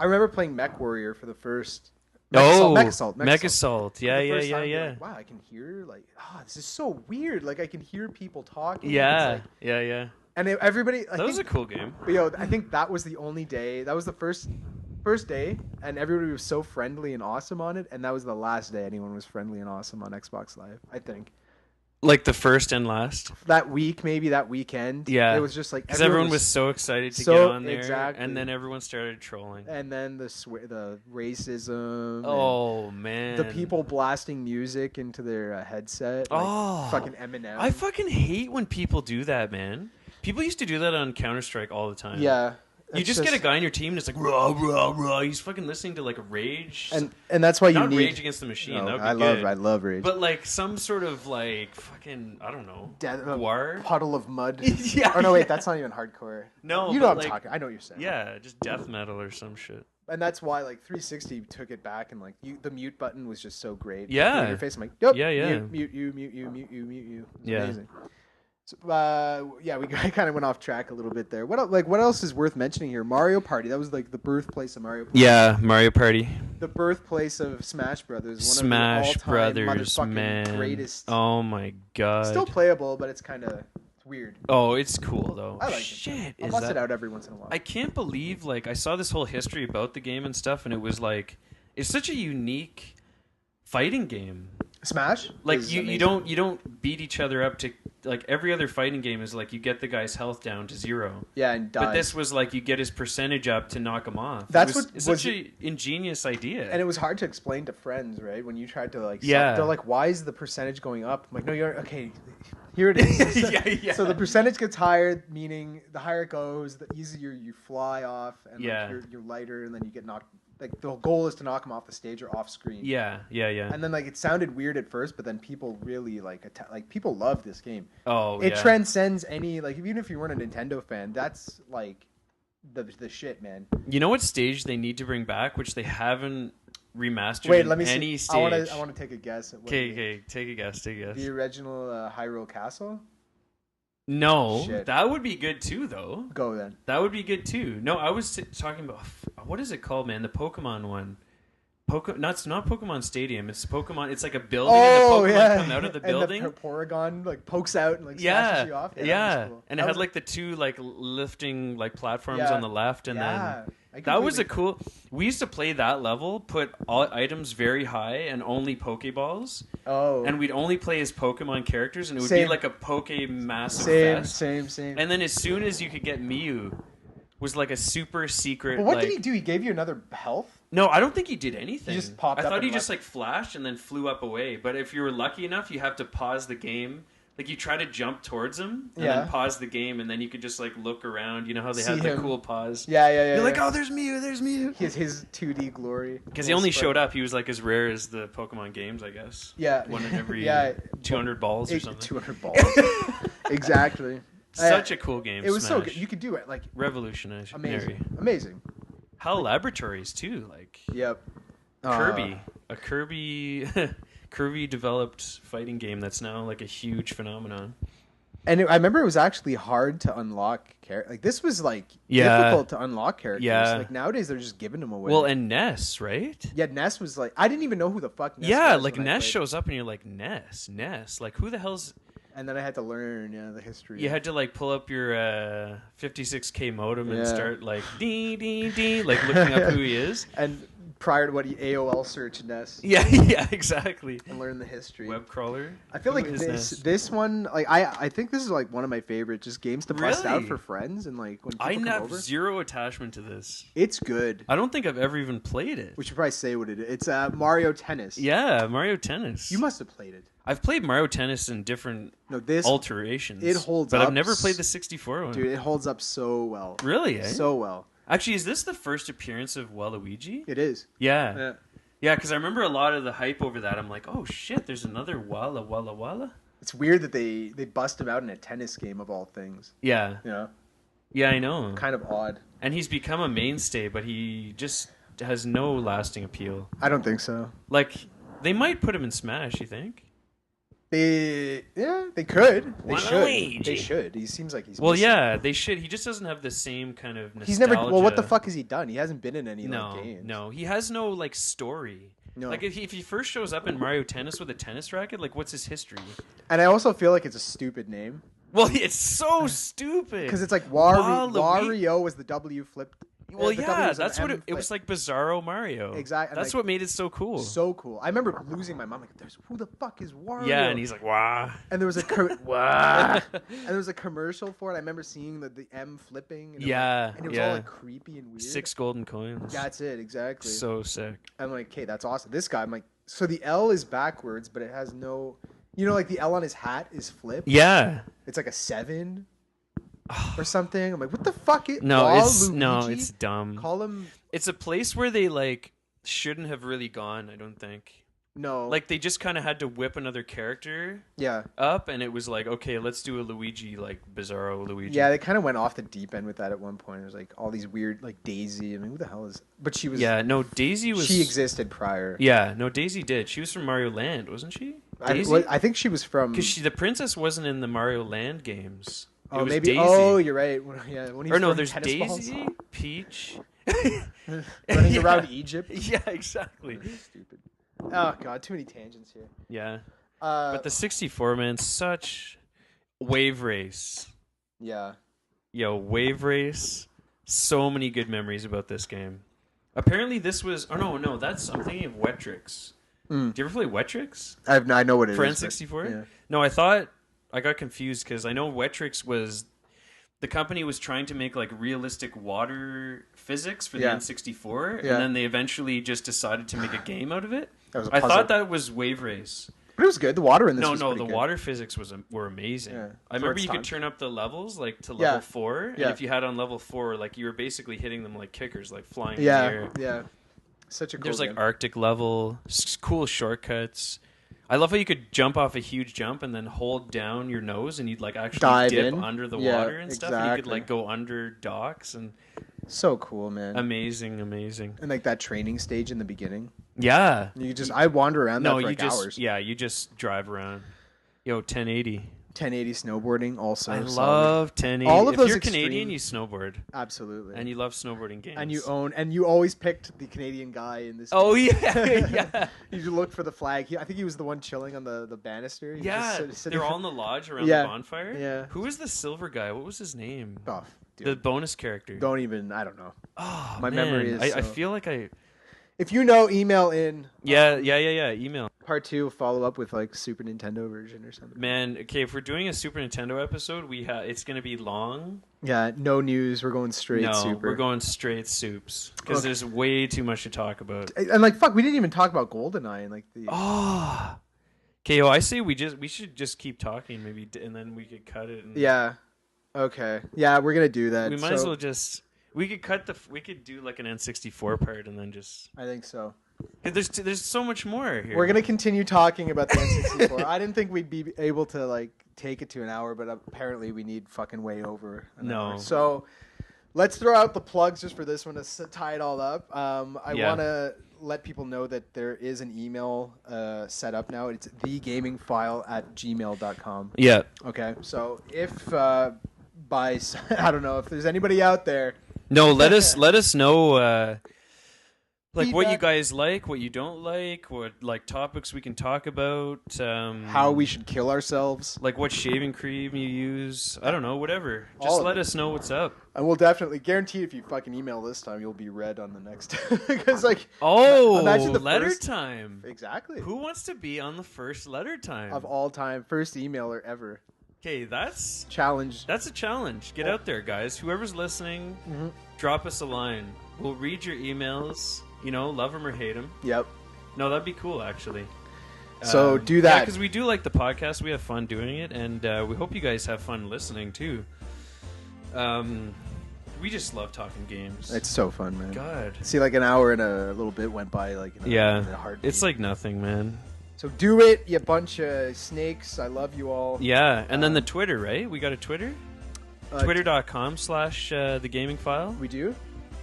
I remember playing Mech Warrior for the first. Mech Assault. Yeah. Like, wow, I can hear this is so weird. Like I can hear people talking. Yeah, like, yeah. And everybody. That was a cool game. But I think that was the only day. That was the first day, and everybody was so friendly and awesome on it. And that was the last day anyone was friendly and awesome on Xbox Live. I think. Like the first and last? That week, maybe that weekend. Yeah. It was just like... Because everyone was so excited to get on there. Exactly. And then everyone started trolling. And then the racism. Oh, man. The people blasting music into their headset. Like fucking Eminem. I fucking hate when people do that, man. People used to do that on Counter-Strike all the time. Yeah. You just get a guy in your team and it's like rah rah rah. He's fucking listening to like Rage, and that's why you not need Rage Against the Machine. No, that would be good. I love Rage, but like some sort of like fucking I don't know, puddle of mud. Yeah. Oh no, wait, that's not even hardcore. No, you know what I'm talking. I know what you're saying. Yeah, just death metal or some shit. And that's why like 360 took it back and like the mute button was just so great. Yeah, the interface. I'm like, yep, yeah, mute you. Yeah. Amazing. So, we kind of went off track a little bit there. What else is worth mentioning here? Mario Party. That was like the birthplace of Mario Party. Yeah, Mario Party. The birthplace of Smash Brothers. Smash Brothers, man. Greatest. Oh my god. Still playable, but it's kind of weird. Oh, it's cool though. I like it. I'll bust it out every once in a while. I can't believe I saw this whole history about the game and stuff, and it was like it's such a unique fighting game. Smash? Like you don't beat each other up to like every other fighting game is like you get the guy's health down to 0. Yeah, and dies. But this was like you get his percentage up to knock him off. It's such an ingenious idea. And it was hard to explain to friends, right? When you tried to they're like, why is the percentage going up? I'm like, no, you're okay. Here it is. Yeah. So the percentage gets higher, meaning the higher it goes, the easier you fly off, and you're lighter, and then you get knocked. Like the goal is to knock him off the stage or off screen. Yeah. And then it sounded weird at first, but then people really people love this game. Oh, it transcends any even if you weren't a Nintendo fan, that's like the shit, man. You know what stage they need to bring back, which they haven't remastered? Wait, let me any see. Stage. I want to take a guess. Okay, take a guess. The original Hyrule Castle. No, Shit. that would be good too, though. Go then. That would be good too. No, I was talking about what is it called, man? The Pokemon one. It's not Pokemon Stadium. It's Pokemon. It's like a building, and the Pokemon come out of the building. And the Porygon like pokes out and like yeah, smashes you off. Yeah. Cool. And it had like the two like lifting like platforms on the left, and then that was a cool. We used to play that level, put all items very high, and only Pokeballs. Oh. And we'd only play as Pokemon characters, and it would be like a Poke massive fest. Same. And then as soon as you could get Mew, was like a super secret. But what did he do? He gave you another health? No, I don't think he did anything. He just popped up. I thought he just like flashed and then flew up away. But if you were lucky enough, you have to pause the game. Like you try to jump towards him and then pause the game, and then you could just like look around. You know how they have the cool pause. Yeah. You're like, oh, there's Mew. His 2D glory. Because he only showed up. He was like as rare as the Pokemon games, I guess. Yeah. One in every 200 balls or something. 200 balls. Exactly. Such a cool game. It was Smash. so good. You could do it like revolutionary. Amazing. HAL Laboratories too, like. Yep. Kirby, a Kirby developed fighting game that's now like a huge phenomenon. And I remember it was actually hard to unlock characters. Like this was like difficult to unlock characters. Yeah. Like nowadays they're just giving them away. Well, and Ness, right? Yeah, Ness was like I didn't even know who the fuck Ness was. Yeah, like Ness shows up and you're like Ness, like who the hell's? And then I had to learn, the history. You had to like pull up your 56K modem and start like dee dee dee, like looking up who he is. And prior to what he AOL search Ness. Yeah, exactly. And learn the history. Web crawler. I feel like this one, like I think this is like one of my favorite just games to bust out for friends and like when people come over. I have zero attachment to this. It's good. I don't think I've ever even played it. We should probably say what it is. It's Mario Tennis. Yeah, Mario Tennis. You must have played it. I've played Mario Tennis in different alterations. It holds up. But I've never played the 64 one. Dude, it holds up so well. Really, eh? So well. Actually, is this the first appearance of Waluigi? It is. Yeah. Yeah, because I remember a lot of the hype over that. I'm like, oh shit, there's another Walla. It's weird that they bust him out in a tennis game of all things. Yeah. Yeah, I know. Kind of odd. And he's become a mainstay, but he just has no lasting appeal. I don't think so. Like, they might put him in Smash, you think? They could. They should. They should. He seems like he's. Well, yeah, they should. He just doesn't have the same kind of nostalgia. He's never. Well, what the fuck has he done? He hasn't been in any games. No, he has no like story. No. Like if he first shows up in Mario Tennis with a tennis racket, like what's his history? And I also feel like it's a stupid name. Well, it's so stupid because it's like Wario was the W flipped. Well, yeah, that's what it was like. Bizarro Mario. Exactly. That's what made it so cool. So cool. I remember losing my mom. Like, who the fuck is Wario? Yeah, and he's like, wah. And there was a wah. And there was a commercial for it. I remember seeing the M flipping. And it was all like creepy and weird. 6 golden coins. That's it. Exactly. So sick. I'm like, okay, that's awesome. This guy, I'm like, so the L is backwards, but it has no, like the L on his hat is flipped. Yeah. It's like a 7. Or something. I'm like, what the fuck? It's dumb. Call him. It's a place where they like shouldn't have really gone. I don't think. No. Like they just kind of had to whip another character. Up, and it was like, okay, let's do a Luigi, like Bizarro Luigi. Yeah, they kind of went off the deep end with that at one point. It was like all these weird, like Daisy. I mean, who the hell is? But she was. Yeah, no, Daisy was. She existed prior. Yeah, no, Daisy did. She was from Mario Land, wasn't she? Daisy? I think she was from. Because the princess wasn't in the Mario Land games. Oh, maybe. Daisy. Oh, you're right. Yeah, when or no, there's Daisy, Peach, running around Egypt. Yeah, exactly. Stupid. Oh god, too many tangents here. Yeah. But the 64, man, such Wave Race. Yeah. Yo, Wave Race. So many good memories about this game. Apparently, this was. Oh no, that's. I'm thinking of Wetrix. Do you ever play Wetrix? I know what it is. For N64. Yeah. No, I got confused because I know Wetrix was the company was trying to make like realistic water physics for the N64, and then they eventually just decided to make a game out of it. I thought that was Wave Race. But it was good. The water in this was the good. water physics were amazing. Yeah, I remember you could turn up the levels like to level 4, and if you had on level 4, like you were basically hitting them like kickers, like flying in the air. Yeah, such a cool There's game. like Arctic level, cool shortcuts. I love how you could jump off a huge jump and then hold down your nose and you'd like actually dive dip in under the water and stuff. And you could like go under docks and so cool, man. Amazing. And like that training stage in the beginning. Yeah. I wander around that for hours. Yeah, you just drive around. Yo, 1080. 1080 snowboarding also. I solid. love 1080. All of if those you're extreme- Canadian, you snowboard. Absolutely. And you love snowboarding games. And you always picked the Canadian guy in this. Oh game. yeah. You looked for the flag. I think he was the one chilling on the banister. He was Yeah, just sitting they're all in the lodge around Yeah. the bonfire. Yeah. Who was the silver guy? What was his name? Oh, dude. The bonus character. I don't know. Oh, My man. memory is I so- feel like I. If you know, email in. Yeah. Email. Part 2, follow up with like Super Nintendo version or something. Man, okay, if we're doing a Super Nintendo episode, it's gonna be long. Yeah, no news. We're going straight No, Super. we're going straight soups because there's way too much to talk about. And like, fuck, we didn't even talk about GoldenEye and like the. Oh. Okay, I say we should just keep talking maybe, and then we could cut it. And Yeah. Okay. Yeah, we're gonna do that. we might as well just. We could do like an N64 part and then just. I think so. 'Cause there's so much more here. We're gonna continue talking about the N64. I didn't think we'd be able to like take it to an hour, but apparently we need fucking way over an hour. So let's throw out the plugs just for this one to tie it all up. I want to let people know that there is an email set up now. It's thegamingphile@gmail.com. Yeah. Okay. So if I don't know if there's anybody out there. No, let us know. Like what you Feedback. guys like, what you don't like, what like topics we can talk about. How we should kill ourselves. Like what shaving cream you use. I don't know, whatever. All Just of let it. us know what's up. And we'll definitely guarantee if you fucking email this time, you'll be read on the next. Because like, Oh, imagine the letter first- time. Exactly. Who wants to be on the first letter time? Of all time, first emailer ever. Okay, that's Challenge. a challenge. Get out there, guys. Whoever's listening, drop us a line. We'll read your emails. You know, love them or hate them. Yep. No, that'd be cool, actually. So do that. Yeah, because we do like the podcast. We have fun doing it, and we hope you guys have fun listening too. We just love talking games. It's so fun, man. God. See, like an hour and a little bit went by, like in a heartbeat. It's like nothing, man. So do it, you bunch of snakes. I love you all. Yeah, and then the Twitter, right? We got a Twitter. Twitter.com/thegamingphile. We do.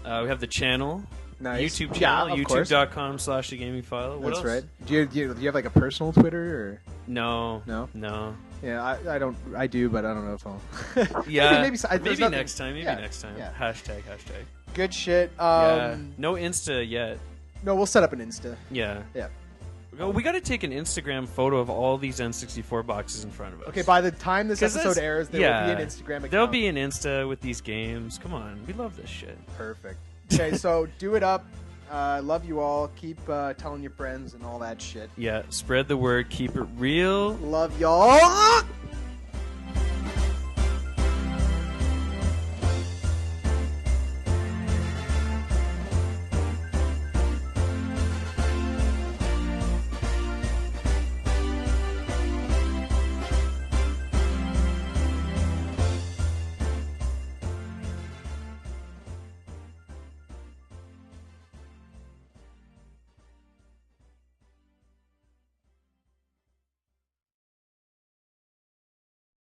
We have the channel. Nice. YouTube Yeah, channel. of course. YouTube.com/thegamingphile. What That's else? right. Do you have like a personal Twitter or? No. No? No. Yeah, I don't. I do, but I don't know if I'll. Yeah. maybe there's nothing- next time. Maybe yeah, next time. yeah. Hashtag. Good shit. Yeah. No Insta yet. No, we'll set up an Insta. Yeah. Yeah. We got to take an Instagram photo of all these N64 boxes in front of us. Okay, by the time this 'Cause episode that's- airs, there will be an Instagram account. There'll be an Insta with these games. Come on, we love this shit. Perfect. Okay, so do it up. Love you all. Keep telling your friends and all that shit. Yeah, spread the word. Keep it real. Love y'all.